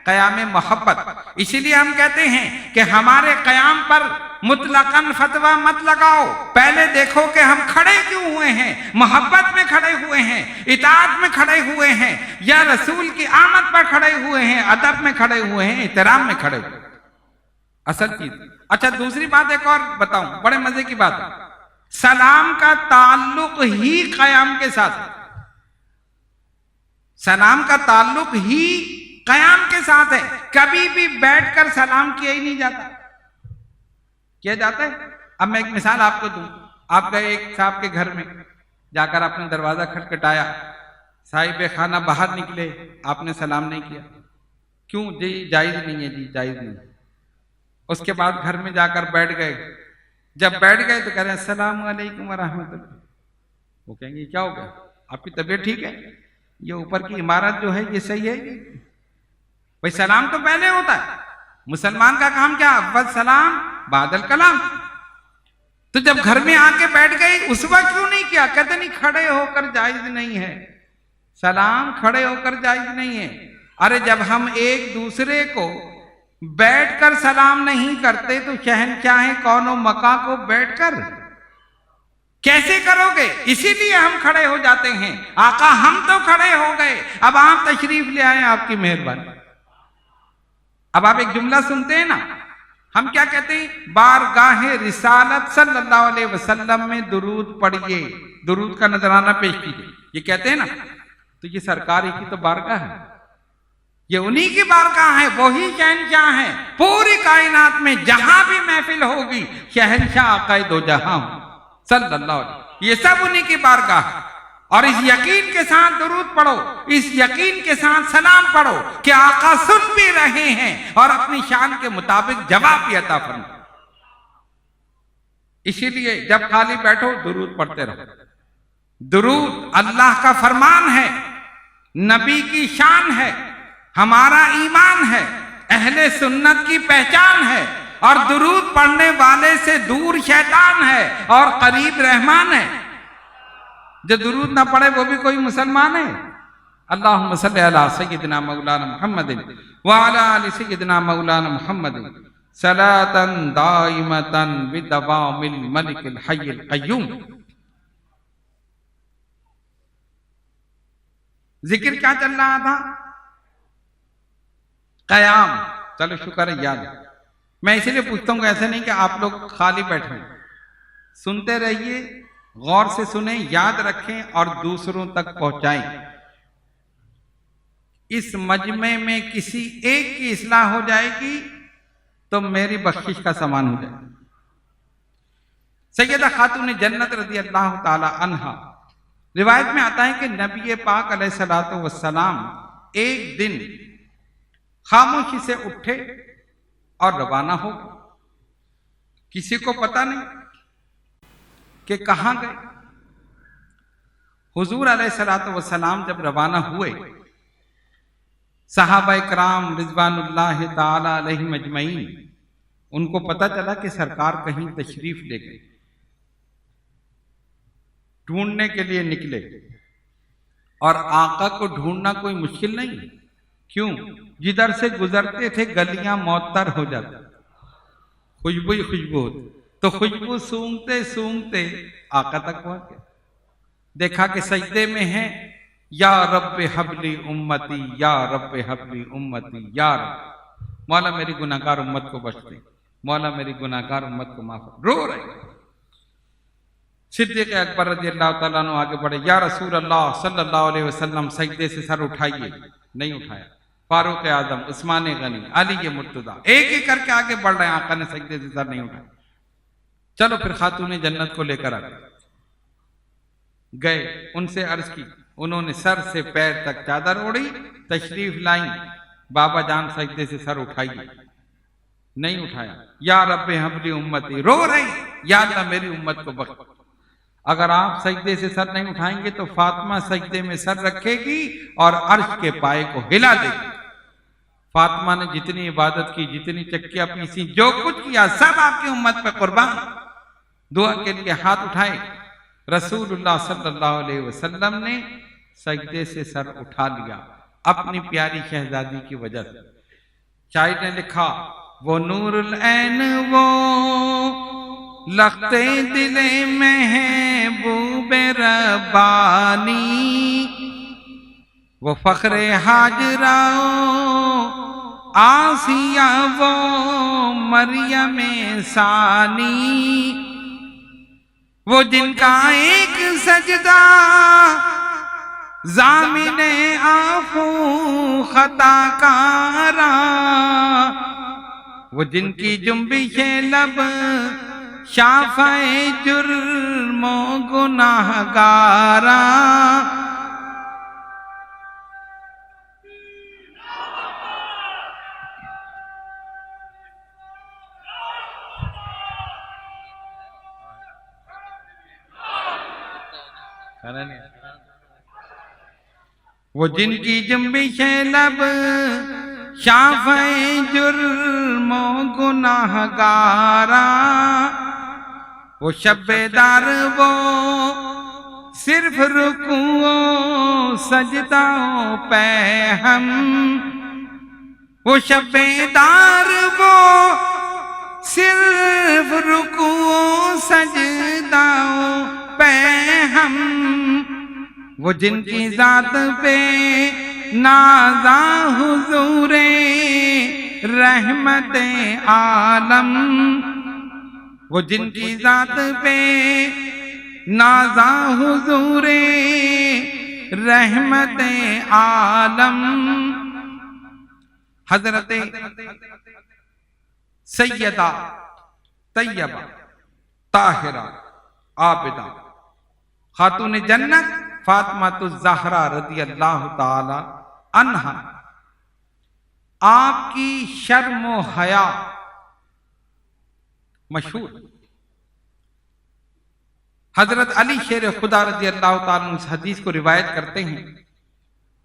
قیام محبت۔ اسی لیے ہم کہتے ہیں کہ ہمارے قیام پر مطلقاً فتویٰ مت لگاؤ، پہلے دیکھو کہ ہم کھڑے کیوں ہوئے ہیں، محبت میں کھڑے ہوئے ہیں، اطاعت میں کھڑے ہوئے ہیں، یا رسول کی آمد پر کھڑے ہوئے ہیں، ادب میں کھڑے ہوئے ہیں، احترام میں کھڑے ہوئے ہیں، اصل چیز۔ اچھا دوسری بات ایک اور بتاؤں، بڑے مزے کی بات ہے، سلام کا تعلق ہی قیام کے ساتھ ہے، سلام کا تعلق ہی قیام کے ساتھ ہے۔ کبھی بھی بیٹھ کر سلام کیا ہی نہیں جاتا، کیا جاتا ہے؟ اب میں ایک مثال آپ کو دوں، آپ گئے ایک صاحب کے گھر میں، جا کر آپ نے دروازہ کھٹکھٹایا، صاحب خانہ باہر نکلے، آپ نے سلام نہیں کیا، کیوں؟ جی جائز نہیں ہے، جی جائز نہیں ہے۔ اس کے بعد گھر میں جا کر بیٹھ گئے، جب بیٹھ گئے تو کہہ رہے ہیں السلام علیکم ورحمۃ اللہ، وہ کہیں گے کیا ہو گیا، آپ کی طبیعت ٹھیک ہے؟ یہ اوپر کی عمارت جو ہے یہ صحیح ہے؟ بھائی سلام تو پہلے ہوتا ہے، مسلمان کا کام کیا؟ اول سلام بعد الکلام۔ تو جب گھر میں آ کے بیٹھ گئی اس وقت کیوں نہیں کیا؟ کہتے نہیں کھڑے ہو کر جائز نہیں ہے، سلام کھڑے ہو کر جائز نہیں ہے۔ ارے جب ہم ایک دوسرے کو بیٹھ کر سلام نہیں کرتے تو شہنشاہ کون و مکاں کو بیٹھ کر کیسے کرو گے؟ اسی لیے ہم کھڑے ہو جاتے ہیں۔ آقا ہم تو کھڑے ہو گئے، اب آپ تشریف لے آئیں، آپ کی مہربانی۔ اب آپ ایک جملہ سنتے ہیں نا، ہم کیا کہتے ہیں؟ بارگاہ رسالت صلی اللہ علیہ وسلم میں درود پڑھیے، درود کا نذرانہ پیش کیجیے، یہ کہتے ہیں نا، تو یہ سرکار ہی کی تو بارگاہ ہے، یہ انہی کی بارگاہ ہے، وہی شہنشاہ ہیں۔ پوری کائنات میں جہاں بھی محفل ہوگی شہنشاہ آقا دو جہاں صلی اللہ علیہ وسلم، یہ سب انہی کی بارگاہ ہے۔ اور اس یقین کے ساتھ درود پڑھو، اس یقین کے ساتھ سلام پڑھو کہ آقا سن بھی رہے ہیں اور اپنی شان کے مطابق جواب بھی عطا فرمائیں۔ اسی لیے جب خالی بیٹھو درود پڑھتے رہو۔ درود اللہ کا فرمان ہے، نبی کی شان ہے، ہمارا ایمان ہے، اہل سنت کی پہچان ہے، اور درود پڑھنے والے سے دور شیطان ہے اور قریب رحمان ہے۔ جو درود نہ پڑھے وہ بھی کوئی مسلمان ہے؟ اللہم صلی علی سیدنا مولانا محمد وعلی آل سیدنا مولانا محمد صلاۃ دائمۃ بدوام الملک الحی القیوم۔ ذکر کیا چل رہا تھا؟ قیام۔ چلو شکر ہے یاد ہے۔ میں اسی لیے پوچھتا ہوں کہ ایسے نہیں کہ آپ لوگ خالی بیٹھیں، سنتے رہیے، غور سے سنیں، یاد رکھیں اور دوسروں تک پہنچائیں۔ اس مجمع میں کسی ایک کی اصلاح ہو جائے گی تو میری بخشش کا سامان ہو جائے گا۔ سیدہ خاتون جنت رضی اللہ تعالی عنہا، روایت میں آتا ہے کہ نبی پاک علیہ الصلوۃ والسلام ایک دن خاموشی سے اٹھے اور روانہ ہو گئے، کسی کو پتہ نہیں کہ کہاں گئے۔ حضور علیہ الصلوۃ والسلام جب روانہ ہوئے، صحابہ کرام رضوان اللہ تعالی علیہم اجمعین، ان کو پتہ چلا کہ سرکار کہیں تشریف لے گئے، ڈھونڈنے کے لیے نکلے۔ اور آقا کو ڈھونڈنا کوئی مشکل نہیں، کیوں؟ جدھر سے گزرتے تھے گلیاں معطر ہو جاتی، خوشبو ہی خوشبو ہوتی، تو خوشبو سونگتے سونگتے آقا تک پہنچ گئے۔ دیکھا کہ سجدے میں ہیں، یا رب حبلی امتی، یا رب حبلی امتی، یا رب، مولا میری گناہگار امت کو بخش دے، مولا میری گناہگار امت کو معاف کر۔ رو رہے۔ صدیق اکبر رضی اللہ تعالیٰ عنہ آگے بڑھے، یا رسول اللہ صلی اللہ علیہ وسلم سجدے سے سر اٹھائیے، نہیں اٹھایا۔ فاروق اعظم، عثمان غنی، علی مرتضیٰ ایک ایک کر کے آگے بڑھ رہے ہیں، آقا نے سجدے سے سر نہیں اٹھایا۔ چلو پھر خاتون جنت کو لے کر گئے، ان سے عرض کی، انہوں نے سر سے پیر تک چادر اوڑھی، تشریف لائیں، بابا جان سجدے سے سر اٹھائیے، نہیں اٹھایا۔ یا رب حبلی امتی، رو رہی، یا اللہ میری امت کو بخش۔ اگر آپ سجدے سے سر نہیں اٹھائیں گے تو فاطمہ سجدے میں سر رکھے گی اور عرش کے پائے کو ہلا دے گی۔ فاطمہ نے جتنی عبادت کی، جتنی چکیاں پیسی، جو کچھ کیا، سب آپ کی امت پہ قربان۔ دعا کے لیے ہاتھ اٹھائے. رسول اللہ صلی اللہ علیہ وسلم نے سجدے سے سر اٹھا لیا اپنی پیاری شہزادی کی وجہ سے. شاعر نے لکھا وہ نور العین وہ لختے دل محبوب ربانی وہ فخر ہاجرہ آسیہ وہ مریم ثانی وہ جن کا ایک سجدہ ضامن عفو خطا کارا وہ جن کی جنبش لب شافع جرم و گناہ گارا وہ جن کی جنبش لب شافع جرم و گناہ گارا وہ شب دار وہ صرف رکوع و سجدہ و پہم وہ شب دار وہ صرف رکوع و سجدہ و پہم وہ جن کی ذات پہ نازا حضور رحمت عالم وہ جن کی ذات پہ نازا حضور رحمت عالم حضرت سیدہ طیبہ طاہرہ عابدہ خاتون جنت فاطمہ الزہرا رضی اللہ تعالی عنہا آپ کی شرم و حیا مشہور. حضرت علی شیر خدا رضی اللہ تعالیٰ عنہ اس حدیث کو روایت کرتے ہیں،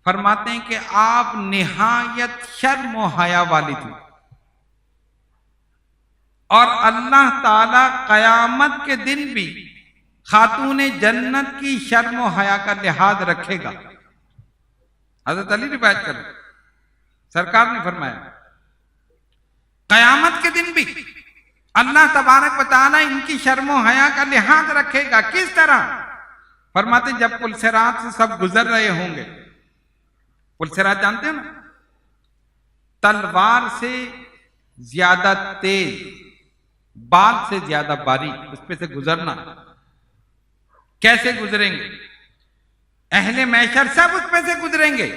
فرماتے ہیں کہ آپ نہایت شرم و حیا والی تھی اور اللہ تعالیٰ قیامت کے دن بھی خاتون جنت کی شرم و حیا کا لحاظ رکھے گا. حضرت علی روایت کر رہے سرکار نے فرمایا قیامت کے دن بھی اللہ تبارک و تعالیٰ ان کی شرم و حیا کا لحاظ رکھے گا. کس طرح؟ فرماتے جب پل صراط سے سب گزر رہے ہوں گے. پل صراط جانتے ہیں نا؟ تلوار سے زیادہ تیز، بال سے زیادہ باریک، اس پہ سے گزرنا. کیسے گزریں گے؟ اہل محشر سب اس پہ سے گزریں گے.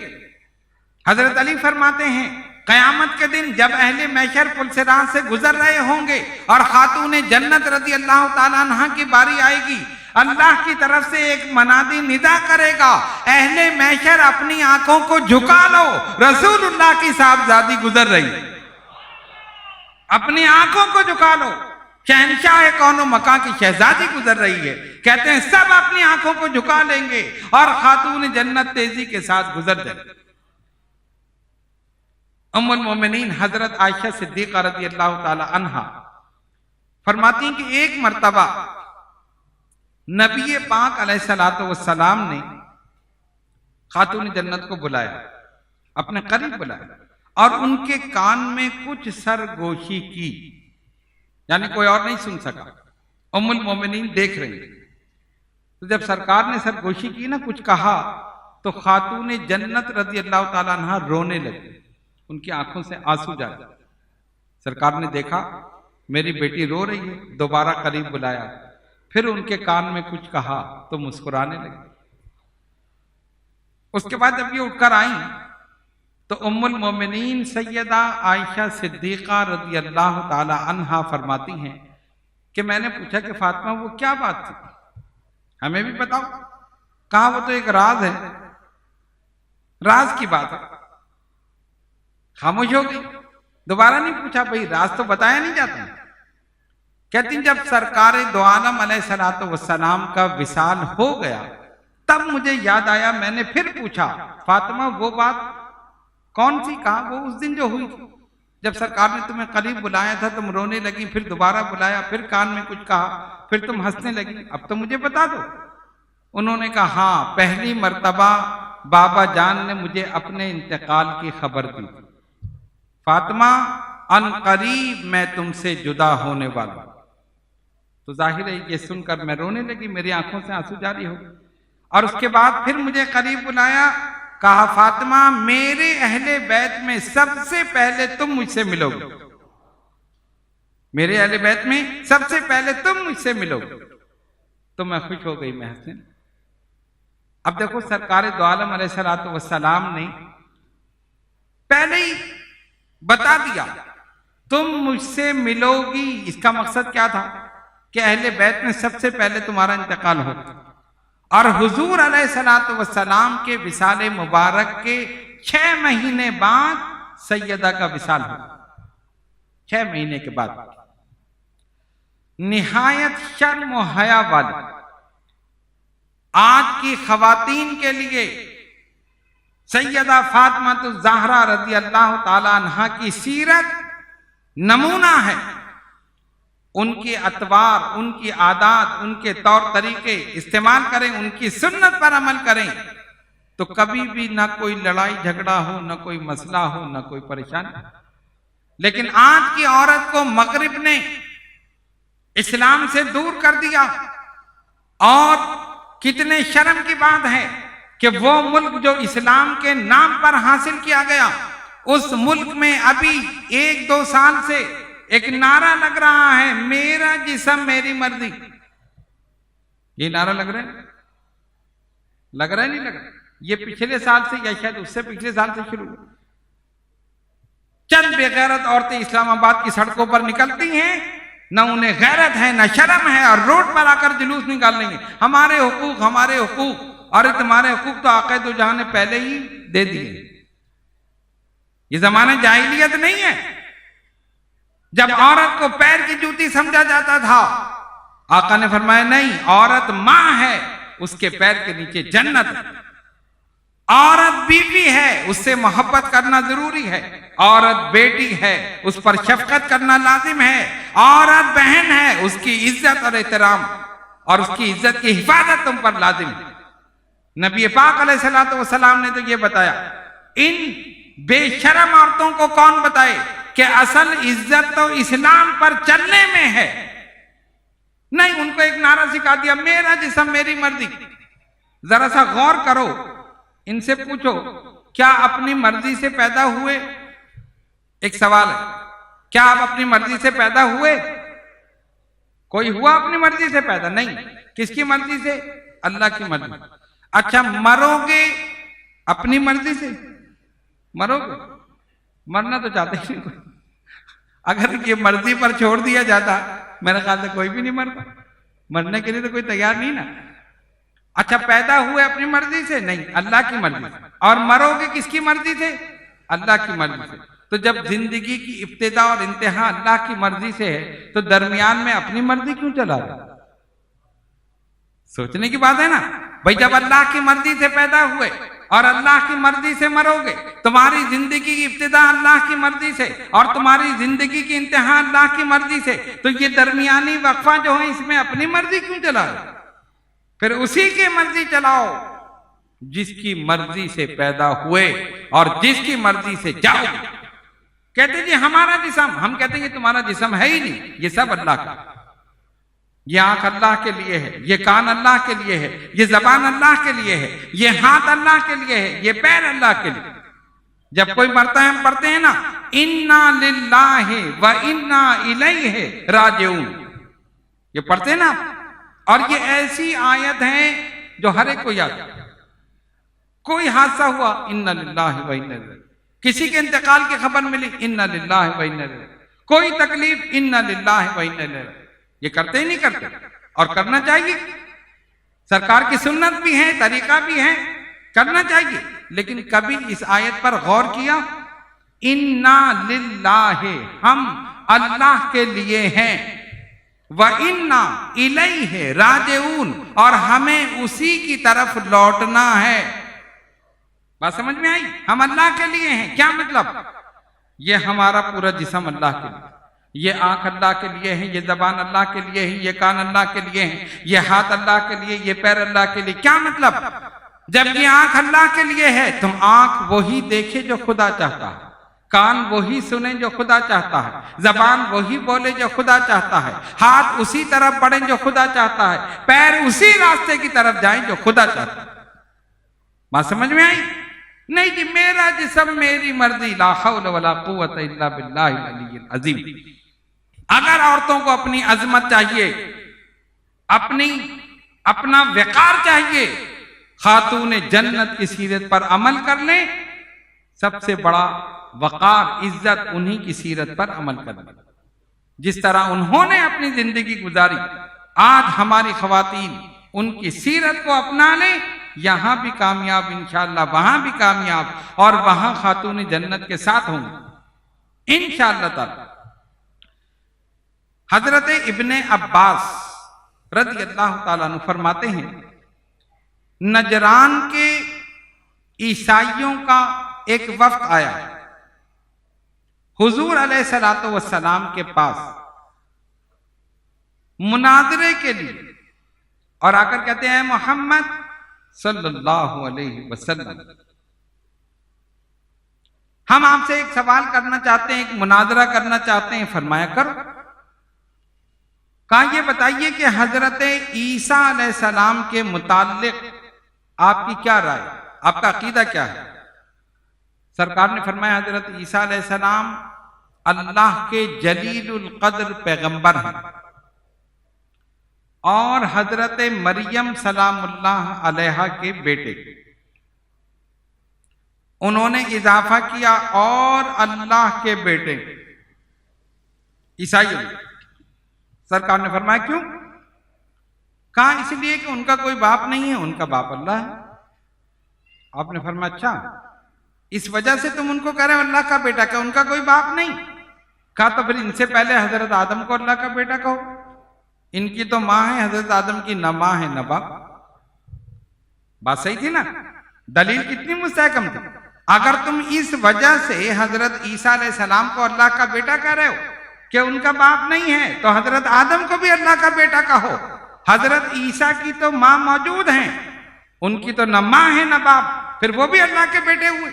حضرت علی فرماتے ہیں قیامت کے دن جب اہل محشر پل صراط سے گزر رہے ہوں گے اور خاتون جنت رضی اللہ تعالیٰ عنہ کی باری آئے گی، اللہ کی طرف سے ایک منادی ندا کرے گا اہل محشر اپنی آنکھوں کو جھکا لو، رسول اللہ کی صاحبزادی گزر رہی ہے. اپنی آنکھوں کو جھکا لو، شہنشاہ کون و مکان کی شہزادی گزر رہی ہے. کہتے ہیں سب اپنی آنکھوں کو جھکا لیں گے اور خاتون جنت تیزی کے ساتھ گزر جائیں. ام المومنین حضرت عائشہ صدیقہ رضی اللہ تعالی عنہا فرماتی ہیں کہ ایک مرتبہ نبی پاک علیہ السلام نے خاتون جنت کو بلایا، اپنے قریب بلایا اور ان کے کان میں کچھ سرگوشی کی، یعنی کوئی اور نہیں سن سکا. ام المومنین دیکھ رہی ہیں. تو جب سرکار نے سرگوشی کی نا، کچھ کہا، تو خاتون جنت رضی اللہ تعالیٰ عنہ رونے لگی، ان کی آنکھوں سے آنسو جا گئے. سرکار نے دیکھا میری بیٹی رو رہی ہے، دوبارہ قریب بلایا، پھر ان کے کان میں کچھ کہا تو مسکرانے لگے. اس کے بعد جب یہ اٹھ کر آئیں تو ام المومنین سیدہ عائشہ صدیقہ رضی اللہ تعالی عنہا فرماتی ہیں کہ میں نے پوچھا کہ فاطمہ وہ کیا بات تھی، ہمیں بھی بتاؤ. کہا وہ تو ایک راز ہے، راز کی بات ہے. خاموش ہو گئی، دوبارہ نہیں پوچھا. بھئی راز تو بتایا نہیں جاتا. کہتی ہیں جب سرکار دو عالم علیہ السلام کا وصال ہو گیا تب مجھے یاد آیا، میں نے پھر پوچھا فاطمہ وہ بات کون سی؟ کہا وہ اس دن جو ہوئی تھی. جب سرکار نے تمہیں قریب بلایا تھا تم رونے لگی، پھر دوبارہ بلایا، پھر کان میں کچھ کہا، پھر تم ہنسنے لگی، اب تو مجھے بتا دو۔ انہوں نے کہا ہاں، پہلی مرتبہ بابا جان نے مجھے اپنے انتقال کی خبر دی، فاطمہ ان قریب میں تم سے جدا ہونے والا ہوں۔ تو ظاہر ہے یہ سن کر میں رونے لگی، میری آنکھوں سے آنسو جاری ہو گئے۔ اور اس کے بعد پھر مجھے قریب بلایا، کہا فاطمہ میرے اہل بیت میں سب سے پہلے تم مجھ سے ملو گے، میرے اہل بیت میں سب سے پہلے تم مجھ سے ملو گے۔ تو میں خوش ہو گئی، میں ہنسنے۔ اب دیکھو سرکار دو عالم علیہ الصلوۃ والسلام نے پہلے ہی بتا دیا تم مجھ سے ملو گی۔ اس کا مقصد کیا تھا کہ اہل بیت میں سب سے پہلے تمہارا انتقال ہو، اور حضور علیہ الصلوۃ والسلام کے وصال مبارک کے 6 مہینے بعد سیدہ کا وصال ہو، 6 مہینے کے بعد۔ نہایت شرم و حیا والی آج کی خواتین کے لیے سیدہ فاطمہ الزہرا رضی اللہ تعالی عنہا کی سیرت نمونہ ہے۔ ان کی اطوار، ان کی عادات، ان کے طور طریقے استعمال کریں، ان کی سنت پر عمل کریں تو کبھی بھی نہ کوئی لڑائی جھگڑا ہو، نہ کوئی مسئلہ ہو، نہ کوئی پریشانی۔ لیکن آج کی عورت کو مغرب نے اسلام سے دور کر دیا، اور کتنے شرم کی بات ہے کہ وہ ملک جو اسلام کے نام پر حاصل کیا گیا، اس ملک میں ابھی 1-2 سال سے ایک نعرہ لگ رہا ہے، میرا جسم میری مرضی۔ یہ نعرہ لگ رہا ہے؟ لگ رہا ہے نہیں لگ رہا؟ یہ پچھلے سال سے یا شاید اس سے پچھلے سال سے شروع ہوا۔ چند بے غیرت عورتیں اسلام آباد کی سڑکوں پر نکلتی ہیں، نہ انہیں غیرت ہے نہ شرم ہے، اور روڈ پر آ کر جلوس نکال لیں گے، ہمارے حقوق ہمارے حقوق۔ اور تمہارے حقوق تو آقا دو جہاں نے پہلے ہی دے دیے۔ یہ زمانہ جاہلیت نہیں ہے جب عورت کو پیر کی جوتی سمجھا جاتا تھا۔ آقا نے فرمایا نہیں، عورت ماں ہے، اس کے پیر کے نیچے جنت ہے۔ عورت بیوی ہے، اس سے محبت کرنا ضروری ہے۔ عورت بیٹی ہے، اس پر شفقت کرنا لازم ہے۔ عورت بہن ہے، اس کی عزت اور احترام اور اس کی عزت کی حفاظت تم پر لازم ہے۔ نبی پاک علیہ الصلوۃ والسلام نے تو یہ بتایا۔ ان بے شرم عورتوں کو کون بتائے کہ اصل عزت تو اسلام پر چلنے میں ہے؟ نہیں، ان کو ایک نعرہ سکھا دیا، میرا جسم میری مرضی۔ ذرا سا غور کرو، ان سے پوچھو کیا اپنی مرضی سے پیدا ہوئے؟ ایک سوال ہے، کیا آپ اپنی مرضی سے پیدا ہوئے؟ کوئی ہوا اپنی مرضی سے پیدا؟ نہیں۔ کس کی مرضی سے؟ اللہ کی مرضی۔ اچھا، مرو گے اپنی مرضی سے؟ مرو گے؟ مرنا تو چاہتے ہی نہیں۔ اگر یہ مرضی پر چھوڑ دیا جاتا میرے خیال سے کوئی بھی نہیں مرتا، مرنے کے لیے تو کوئی تیار نہیں نا۔ اچھا، پیدا ہوئے اپنی مرضی سے؟ نہیں، اللہ کی مرضی سے۔ اور مرو گے کس کی مرضی سے؟ اللہ کی مرضی سے۔ تو جب زندگی کی ابتدا اور انتہا اللہ کی مرضی سے ہے تو درمیان میں اپنی مرضی کیوں چلا رہا؟ سوچنے کی بات ہے نا بھائی۔ جب اللہ کی مرضی سے پیدا ہوئے اور اللہ کی مرضی سے مرو گے، تمہاری زندگی کی ابتدا اللہ کی مرضی سے اور تمہاری زندگی کی انتہا اللہ کی مرضی سے، تو یہ درمیانی وقفہ جو ہے اس میں اپنی مرضی کیوں چلا رہا؟ پھر اسی کی مرضی چلاؤ جس کی مرضی سے پیدا ہوئے اور جس کی مرضی سے جاؤ۔ کہتے جی ہمارا جسم، ہم کہتے ہیں یہ تمہارا جسم ہے ہی نہیں، یہ سب اللہ کا۔ یہ آنکھ اللہ کے لیے ہے، یہ کان اللہ کے لیے ہے، یہ زبان اللہ کے لیے ہے، یہ ہاتھ اللہ کے لیے ہے، یہ پیر اللہ کے لیے۔ جب کوئی مرتا ہے ہم پڑھتے ہیں نا انا للہ و انا الیہ راجعون، یہ پڑھتے ہیں نا، اور یہ ایسی آیت ہے جو ہر ایک کو یاد ہے۔ کوئی حادثہ ہوا انا للہ و انا الیہ، کسی کے انتقال کی خبر ملی انا للہ و انا الیہ، کوئی تکلیف انا للہ و انا الیہ۔ یہ کرتے ہی نہیں کرتے، اور کرنا چاہیے۔ سرکار کی سنت بھی ہے، طریقہ بھی ہے، کرنا چاہیے۔ لیکن کبھی اس آیت پر غور کیا؟ انا للہ، ہم اللہ کے لیے ہیں، وَإِنَّا إِلَيْهِ راجعون، اور ہمیں اسی کی طرف لوٹنا ہے۔ بات سمجھ میں آئی؟ ہم اللہ کے لیے ہیں، کیا مطلب؟ یہ ہمارا پورا جسم اللہ کے لیے، یہ آنکھ اللہ کے لیے ہے، یہ زبان اللہ کے لیے ہے، یہ کان اللہ کے لیے ہے، یہ ہاتھ اللہ کے لیے، یہ پیر اللہ کے لیے۔ کیا مطلب؟ جب یہ آنکھ اللہ کے لیے ہے تو آنکھ وہی دیکھے جو خدا چاہتا ہے، کان وہی سنے جو خدا چاہتا ہے، زبان وہی بولے جو خدا چاہتا ہے، ہاتھ اسی طرف بڑھیں جو خدا چاہتا ہے، پیر اسی راستے کی طرف جائیں جو خدا چاہتا ہے۔ بات سمجھ میں آئی؟ نہیں جی میرا جسم میری مرضی، لا حول ولا قوت الا باللہ العلی العظیم۔ اگر عورتوں کو اپنی عظمت چاہیے، اپنا وقار چاہیے، خاتون جنت کی سیرت پر عمل کر لیں۔ سب سے بڑا وقار، عزت انہی کی سیرت پر عمل کر لیں۔ جس طرح انہوں نے اپنی زندگی گزاری، آج ہماری خواتین ان کی سیرت کو اپنا لیں، یہاں بھی کامیاب انشاءاللہ، وہاں بھی کامیاب، اور وہاں خاتون جنت کے ساتھ ہوں گے انشاءاللہ تعالی۔ حضرت ابن عباس رضی اللہ تعالیٰ عنہ فرماتے ہیں، نجران کے عیسائیوں کا ایک وفد آیا حضور علیہ الصلوۃ والسلام کے پاس مناظرے کے لیے، اور آ کر کہتے ہیں محمد صلی اللہ علیہ وسلم، ہم آپ سے ایک سوال کرنا چاہتے ہیں، ایک مناظرہ کرنا چاہتے ہیں۔ فرمایا کرو۔ کہا یہ بتائیے کہ حضرت عیسیٰ علیہ السلام کے متعلق آپ کی کیا رائے، آپ کا عقیدہ کیا ہے؟ سرکار نے فرمایا حضرت عیسیٰ علیہ السلام اللہ کے جلیل القدر پیغمبر ہیں، اور حضرت مریم سلام اللہ علیہا کے بیٹے۔ انہوں نے اضافہ کیا اور اللہ کے بیٹے عیسائی۔ سرکار نے فرمایا کیوں؟ کہا اس لیے کہ ان کا کوئی باپ نہیں ہے، ان کا باپ اللہ ہے۔ آپ نے فرمایا اچھا، اس وجہ سے تم ان کو کہہ رہے ہو اللہ کا بیٹا، کہ ان کا کوئی باپ نہیں؟ کہا تو پھر ان سے پہلے حضرت آدم کو اللہ کا بیٹا کہو، ان کی تو ماں ہے، حضرت آدم کی نہ ماں ہے نہ باپ۔ بات صحیح تھی نا؟ دلیل کتنی مستحکم تھی۔ اگر تم اس وجہ سے حضرت عیسیٰ علیہ السلام کو اللہ کا بیٹا کہہ رہے ہو کہ ان کا باپ نہیں ہے، تو حضرت آدم کو بھی اللہ کا بیٹا کہو۔ حضرت عیسیٰ کی تو ماں موجود ہیں، ان کی تو نہ ماں ہے نہ باپ، پھر وہ بھی اللہ کے بیٹے ہوئے۔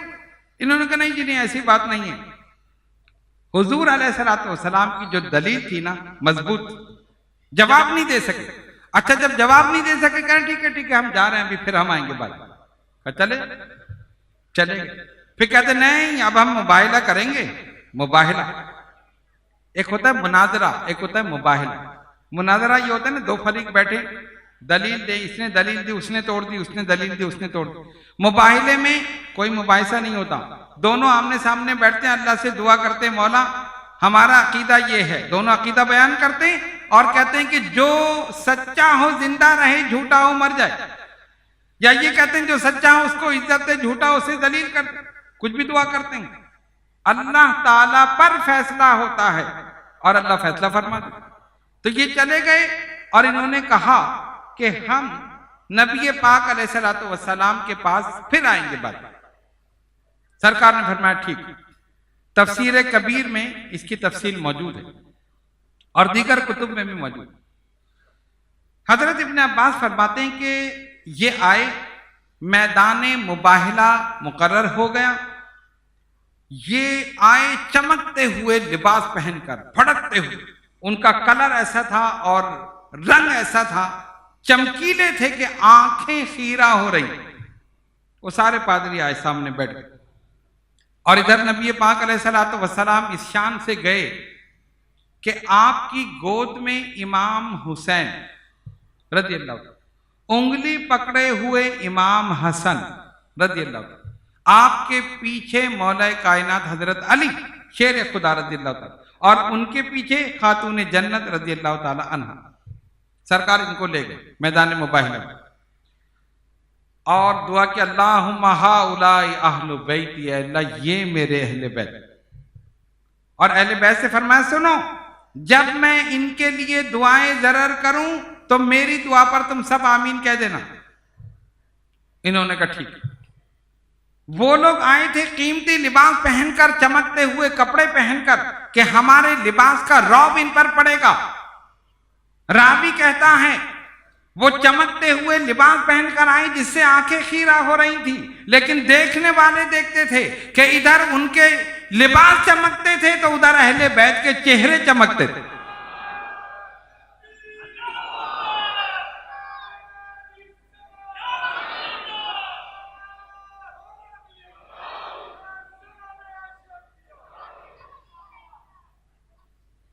انہوں نے کہا نہیں جی نہیں، ایسی بات نہیں ہے۔ حضور علیہ السلام کی جو دلیل تھی نا مضبوط، جواب نہیں دے سکے۔ اچھا جب جواب نہیں دے سکے کہا ٹھیک ہے ہم جا رہے ہیں، ابھی پھر ہم آئیں گے بعد۔ کہا چلے گئے۔ پھر کہتے نہیں اب ہم مباہلہ کریں گے۔ مباہلہ ایک ہوتا ہے مناظرہ، ایک ہوتا ہے مباہلہ۔ مناظرہ یہ ہوتا ہے نا، دو فریق بیٹھے، دلیل دے، اس نے دلیل دی، اس نے توڑ دی، اس نے دلیل دی، اس نے توڑ دی۔ مباہلے میں کوئی مباحثہ نہیں ہوتا، دونوں آمنے سامنے بیٹھتے ہیں، اللہ سے دعا کرتے ہیں مولا ہمارا عقیدہ یہ ہے، دونوں عقیدہ بیان کرتے ہیں اور کہتے ہیں کہ جو سچا ہو زندہ رہے، جھوٹا ہو مر جائے، یا یہ کہتے ہیں جو سچا ہو اس کو عزت دے، جھوٹا ہو اسے ذلیل کر دے، کچھ بھی دعا کرتے ہیں۔ اللہ تعالیٰ پر فیصلہ ہوتا ہے اور اللہ فیصلہ فرما دے۔ تو یہ چلے گئے اور انہوں نے کہا کہ ہم نبی پاک علیہ الصلوۃ والسلام کے پاس پھر آئیں گے بعد۔ سرکار نے فرمایا ٹھیک۔ تفسیر کبیر میں اس کی تفصیل موجود ہے اور دیگر کتب میں بھی موجود ہے۔ حضرت ابن عباس فرماتے ہیں کہ یہ آئے، میدان مباہلہ مقرر ہو گیا، یہ آئے چمکتے ہوئے لباس پہن کر، پھڑکتے ہوئے، ان کا کلر ایسا تھا اور رنگ ایسا تھا، چمکیلے تھے کہ آنکھیں خیرہ ہو رہی۔ وہ سارے پادری آئے سامنے بیٹھ گئے، اور ادھر نبی پاک علیہ الصلوۃ والسلام اس شان سے گئے کہ آپ کی گود میں امام حسین رضی اللہ عنہ، انگلی پکڑے ہوئے امام حسن رضی اللہ عنہ، آپ کے پیچھے مولا کائنات حضرت علی شیر خدا رضی اللہ تعالیٰ، اور ان کے پیچھے خاتون جنت رضی اللہ تعالیٰ عنہ۔ سرکار ان کو لے گئے میدان مباہلہ میں اور دعا کہ اللہم ہؤلاء اہل بیتی، اے اللہ یہ میرے اہل بیت۔ اور اہل بیت سے فرمایا سنو، جب میں ان کے لیے دعائیں ضرر کروں تو میری دعا پر تم سب آمین کہہ دینا۔ انہوں نے کہا ٹھیک۔ وہ لوگ آئے تھے قیمتی لباس پہن کر، چمکتے ہوئے کپڑے پہن کر، کہ ہمارے لباس کا رعب ان پر پڑے گا۔ راوی کہتا ہے وہ چمکتے ہوئے لباس پہن کر آئے جس سے آنکھیں خیرہ ہو رہی تھی، لیکن دیکھنے والے دیکھتے تھے کہ ادھر ان کے لباس چمکتے تھے تو ادھر اہل بیت کے چہرے چمکتے تھے۔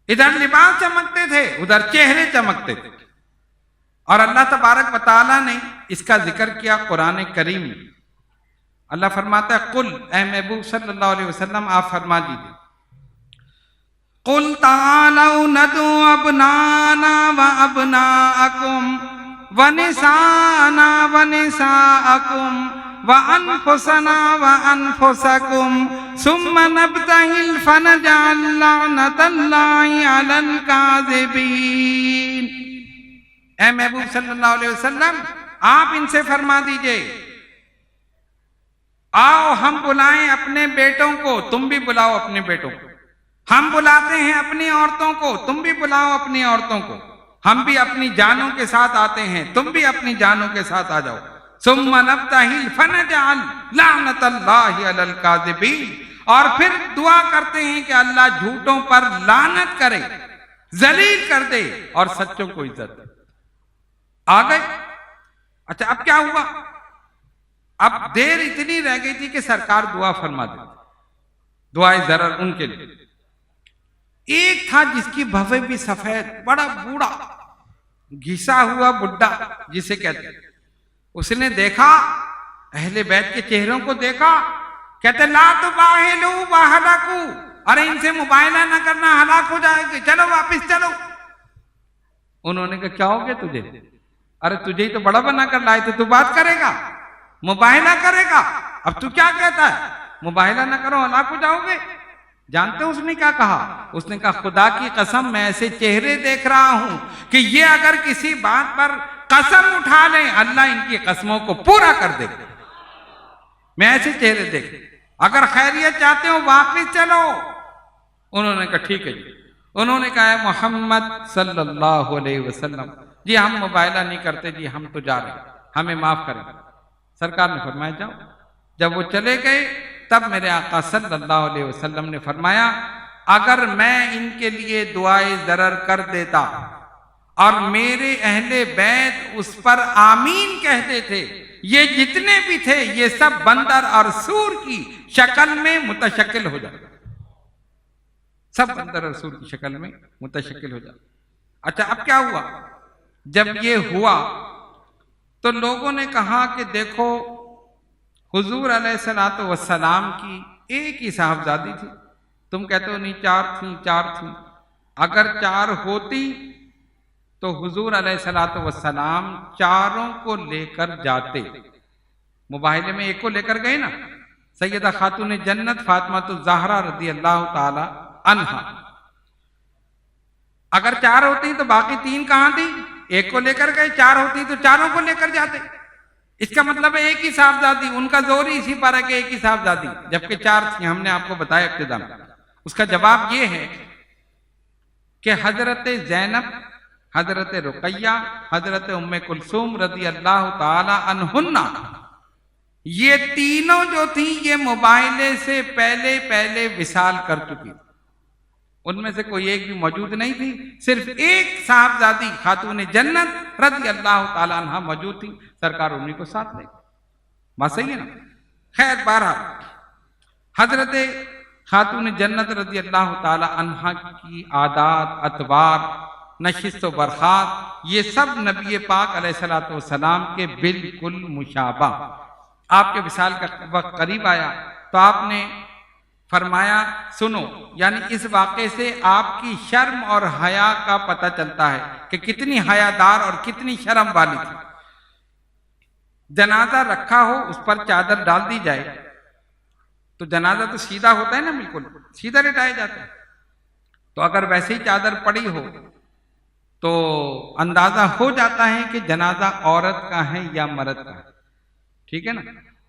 ادھر لباس چمکتے تھے، ادھر چہرے چمکتے تھے۔ اور اللہ تبارک و تعالیٰ نے اس کا ذکر کیا قرآن کریم میں۔ اللہ فرماتا ہے قل، اے محبوب صلی اللہ علیہ وسلم آپ فرما دیجئے، قل تعالوا ندعو ابنانا وابناءکم ونساءنا ونساءکم وانفسنا وانفسکم ثم نبتہل فنجعل لعنت اللہ علی الکاذبین۔ اے محبوب صلی اللہ علیہ وسلم آپ ان سے فرما دیجئے، آؤ ہم بلائیں اپنے بیٹوں کو، تم بھی بلاؤ اپنے بیٹوں کو، ہم بلاتے ہیں اپنی عورتوں کو، تم بھی بلاؤ اپنی عورتوں کو، ہم بھی اپنی جانوں کے ساتھ آتے ہیں، تم بھی اپنی جانوں کے ساتھ آ جاؤ۔ ثم نبتہل فنجعل لعنت اللہ علی الکاذبین، اور پھر دعا کرتے ہیں کہ اللہ جھوٹوں پر لعنت کرے، ذلیل کر دے اور سچوں کو عزت دے۔ آ گئے؟ اچھا اب کیا ہوا؟ اب دیر اتنی رہ گئی تھی کہ سرکار دعا فرما دیتے، دعائے ضرر ان کے لیے۔ ایک تھا جس کی بھویں بھی سفید، بڑا بوڑھا گھسا ہوا بڈھا جسے کہتے ہیں، اس نے دیکھا اہل بیت کے چہروں کو دیکھا، کہتے لا تباہلوا وہلکوا، ارے ان سے مباہلہ نہ کرنا، ہلاک ہو جائے گے، چلو واپس چلو۔ انہوں نے کہا کیا ہو گیا تجھے؟ ارے تجھے ہی تو بڑا بنا کر لائے تھے، تو بات کرے گا، مباہلہ کرے گا، اب تو کیا کہتا ہے مباہلہ نہ کرو ہلاک ہو جاؤ گے؟ جانتے ہو اس نے کیا کہا؟ اس نے کہا خدا کی قسم میں ایسے چہرے دیکھ رہا ہوں کہ یہ اگر کسی بات پر قسم اٹھا لیں اللہ ان کی قسموں کو پورا کر دے۔ میں ایسے چہرے دیکھ، اگر خیریت چاہتے ہو واپس چلو۔ انہوں نے کہا ٹھیک ہے جی۔ انہوں نے کہا محمد صلی اللہ علیہ وسلم جی ہم مباہلہ نہیں کرتے جی، ہم تو جا رہے ہیں، ہمیں معاف کریں۔ سرکار نے فرمایا جاؤ۔ جب وہ چلے گئے تب میرے آقا صلی اللہ علیہ وسلم نے فرمایا اگر میں ان کے لیے دعائے ضرر کر دیتا اور میرے اہل بیت اس پر آمین کہتے تھے، یہ جتنے بھی تھے یہ سب بندر اور سور کی شکل میں متشکل ہو جاتے، سب بندر اور سور کی شکل میں متشکل ہو جاتے۔ اچھا اب کیا ہوا؟ جب یہ ہوا تو لوگوں نے کہا کہ دیکھو حضور علیہ الصلوۃ والسلام کی ایک ہی صاحبزادی تھی، تم کہتے ہو نہیں چار تھیں، اگر چار ہوتی تو حضور علیہ الصلوۃ والسلام چاروں کو لے کر جاتے۔ مباہلے میں ایک کو لے کر گئے نا، سیدہ خاتون جنت فاطمہ الزہرا رضی اللہ تعالی عنہا، اگر چار ہوتی تو باقی تین کہاں تھی؟ ایک کو لے کر گئے، چار ہوتی تو چاروں کو لے کر جاتے۔ اس کا مطلب ہے ایک ہی صاحبزادی، ان کا زور ہی اسی پر ہے کہ ایک ہی صاحبزادی، جبکہ چار تھی، ہم نے آپ کو بتایا ابتدا میں۔ اس کا جواب یہ ہے کہ حضرت زینب، حضرت رقیہ، حضرت ام کلثوم رضی اللہ تعالی عنہن، یہ تینوں جو تھیں یہ مباہلے سے پہلے وصال کر چکی، ان میں سے کوئی ایک بھی موجود نہیں تھی، صرف ایک صاحبزادی خاتون جنت رضی اللہ تعالی عنہ موجود تھی، سرکار انہی کو ساتھ لے۔ بات صحیح ہے نا؟ خیر بہرحال حضرت خاتون جنت رضی اللہ تعالی عنہ کی عادات، اطوار، نشست و برخاست، یہ سب نبی پاک علیہ الصلوۃ والسلام کے بالکل مشابہ۔ آپ کے وصال کا وقت قریب آیا تو آپ نے فرمایا سنو، یعنی اس واقعے سے آپ کی شرم اور حیا کا پتہ چلتا ہے کہ کتنی حیادار اور کتنی شرم والی تھی۔ جنازہ رکھا ہو اس پر چادر ڈال دی جائے تو جنازہ تو سیدھا ہوتا ہے نا، بالکل سیدھا لٹایا جاتا ہے، تو اگر ویسے ہی چادر پڑی ہو تو اندازہ ہو جاتا ہے کہ جنازہ عورت کا ہے یا مرد کا ہے، ٹھیک ہے نا؟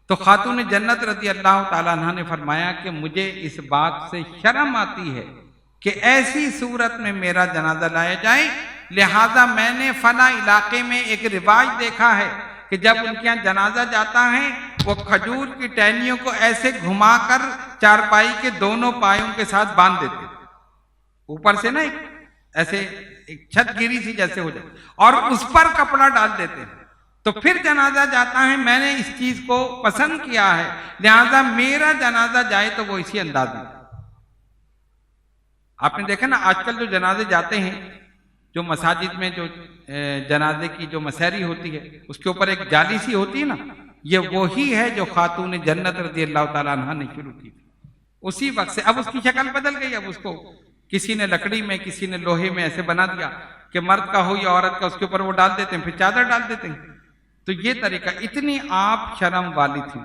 تو خاتون جنت رضی اللہ تعالیٰ عنہ نے فرمایا کہ مجھے اس بات سے شرم آتی ہے کہ ایسی صورت میں میرا جنازہ لایا جائے، لہٰذا میں نے فلاں علاقے میں ایک رواج دیکھا ہے کہ جب ان کے یہاں جنازہ جاتا ہے وہ کھجور کی ٹہنیوں کو ایسے گھما کر چارپائی کے دونوں پایوں کے ساتھ باندھ دیتے، اوپر سے نا ایسے ایک چھت گیری سی جیسے ہو جائے، اور اس پر کپڑا ڈال دیتے ہیں۔ تو پھر جنازہ جاتا ہے، میں نے اس چیز کو پسند کیا ہے، لہذا میرا جنازہ جائے تو وہ اسی انداز میں۔ آپ نے دیکھا نا آج کل جو جنازے جاتے ہیں، جو مساجد میں جو جنازے کی جو مسیری ہوتی ہے اس کے اوپر ایک جالی سی ہوتی ہے نا، یہ وہی ہے جو خاتون جنت رضی اللہ تعالیٰ عنہ نے شروع کی تھی۔ اسی وقت سے اب اس کی شکل بدل گئی، اب اس کو کسی نے لکڑی میں کسی نے لوہے میں ایسے بنا دیا کہ مرد کا ہو یا عورت کا اس کے اوپر وہ ڈال دیتے ہیں، پھر چادر ڈال دیتے ہیں۔ تو یہ طریقہ، اتنی آپ شرم والی تھی۔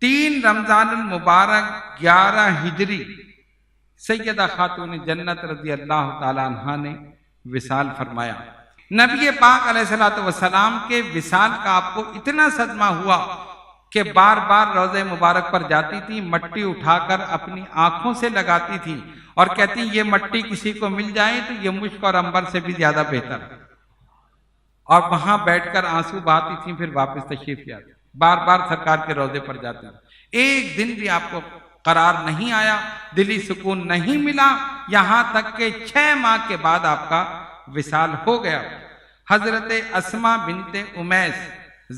3 رمضان المبارک 11 ہجری سیدہ خاتون جنت رضی اللہ تعالی عنہ نے وصال فرمایا۔ نبی پاک علیہ الصلوۃ والسلام کے وصال کا آپ کو اتنا صدمہ ہوا کہ بار بار روضہ مبارک پر جاتی تھی، مٹی اٹھا کر اپنی آنکھوں سے لگاتی تھی اور کہتی یہ مٹی کسی کو مل جائے تو یہ مشک اور عنبر سے بھی زیادہ بہتر ہے، اور وہاں بیٹھ کر آنسو بہاتی تھیں، پھر واپس تشریف لے آتی، بار بار سرکار کے روضے پر جاتی۔ ایک دن بھی آپ کو قرار نہیں آیا، دلی سکون نہیں ملا، یہاں تک کہ 6 ماہ کے بعد آپ کا وصال ہو گیا۔ حضرت اسماء بنت امیس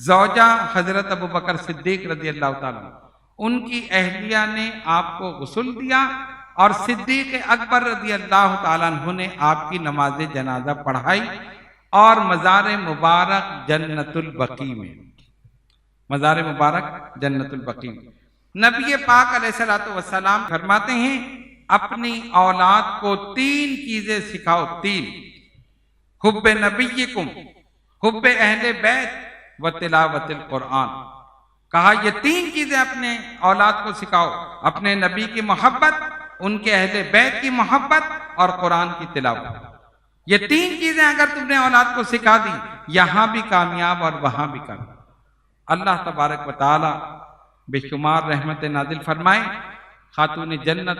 زوجہ حضرت ابوبکر صدیق رضی اللہ تعالیٰ ان کی اہلیہ نے آپ کو غسل دیا، اور صدیق اکبر رضی اللہ تعالیٰ عنہ نے آپ کی نماز جنازہ پڑھائی، اور مزار مبارک جنت البقیع میں، مزار مبارک جنت البقیع میں نبی پاک علیہ الصلوۃ والسلام فرماتے ہیں اپنی اولاد کو 3 چیزیں سکھاؤ، 3: حب نبیکم، حب اہل بیت و تلاوت القرآن۔ کہا یہ 3 چیزیں اپنے اولاد کو سکھاؤ، اپنے نبی کی محبت، ان کے اہل بیت کی محبت، اور قرآن کی تلاوت۔ یہ 3 چیزیں اگر تم نے اولاد کو سکھا دی، یہاں بھی کامیاب اور وہاں بھی کامیاب۔ اللہ تبارک و تعالی بے شمار رحمت نازل فرمائے خاتون جنت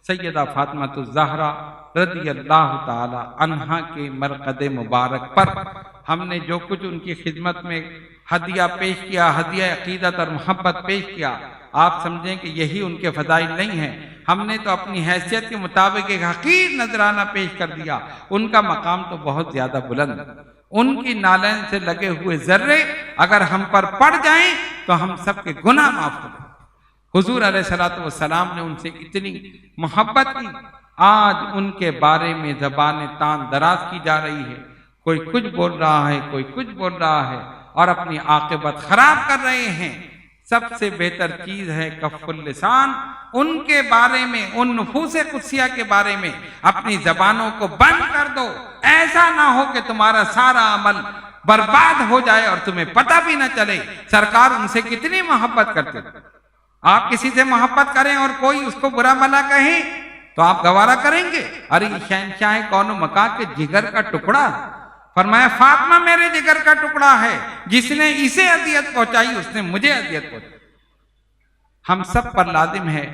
سیدہ فاطمہ الزہرا رضی اللہ تعالی عنہا کے مرقد مبارک پر۔ ہم نے جو کچھ ان کی خدمت میں ہدیہ پیش کیا، ہدیہ عقیدت اور محبت پیش کیا، آپ سمجھیں کہ یہی ان کے فضائل نہیں ہیں۔ ہم نے تو اپنی حیثیت کے مطابق ایک حقیر نذرانہ پیش کر دیا، ان کا مقام تو بہت زیادہ بلند۔ ان کی نالین سے لگے ہوئے ذرے اگر ہم پر پڑ جائیں تو ہم سب کے گناہ معاف ہو جائیں۔ حضور علیہ الصلوۃ والسلام نے ان سے اتنی محبت کی، آج ان کے بارے میں زبان تان دراز کی جا رہی ہے، کوئی کچھ بول رہا ہے، کوئی کچھ بول رہا ہے، اور اپنی عاقبت خراب کر رہے ہیں۔ سب سے بہتر چیز ہے کف اللسان، ان کے بارے میں، ان نفوس قدسیہ کے بارے میں اپنی زبانوں کو بند کر دو، ایسا نہ ہو کہ تمہارا سارا عمل برباد ہو جائے اور تمہیں پتہ بھی نہ چلے سرکار ان سے کتنی محبت کرتے تھے۔ آپ کسی سے محبت کریں اور کوئی اس کو برا بھلا کہیں تو آپ گوارا کریں گے؟ ارے شہنشاہ کون و مکان کے جگر کا ٹکڑا، فرمایا فاطمہ میرے جگر کا ٹکڑا ہے، جس نے اسے اذیت پہنچائی اس نے مجھے اذیت پہنچائی۔ ہم سب پر لازم ہے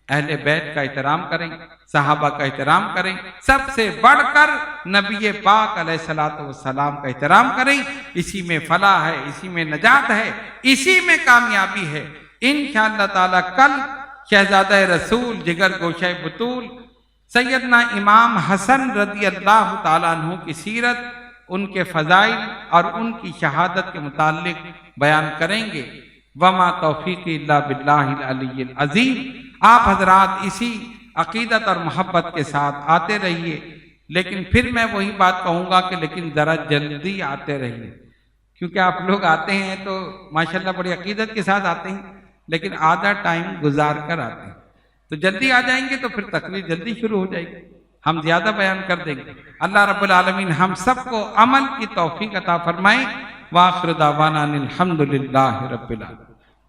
اہل بیت کا احترام کریں، صحابہ کا احترام کریں، سب سے بڑھ کر نبی پاک علیہ الصلوۃ والسلام کا احترام کریں۔ اسی میں فلاح ہے، اسی میں نجات ہے، اسی میں کامیابی ہے۔ انشاءاللہ تعالی کل شہزادہ رسول جگر گوشہ بطول سیدنا امام حسن رضی اللہ تعالیٰ عنہ کی سیرت، ان کے فضائل اور ان کی شہادت کے متعلق بیان کریں گے۔ وما توفیق الا باللہ العلی العظیم۔ آپ حضرات اسی عقیدت اور محبت کے ساتھ آتے رہیے، لیکن پھر میں وہی بات کہوں گا کہ لیکن ذرا جلدی آتے رہیے، کیونکہ آپ لوگ آتے ہیں تو ماشاءاللہ بڑی عقیدت کے ساتھ آتے ہیں، لیکن آدھا ٹائم گزار کر آتے ہیں۔ تو جلدی آ جائیں گے تو پھر تقریر جلدی شروع ہو جائے گی، ہم زیادہ بیان کر دیں گے۔ اللہ رب العالمین ہم سب کو عمل کی توفیق عطا فرمائے۔ وآخر دعوانا الحمدللہ رب العالمین۔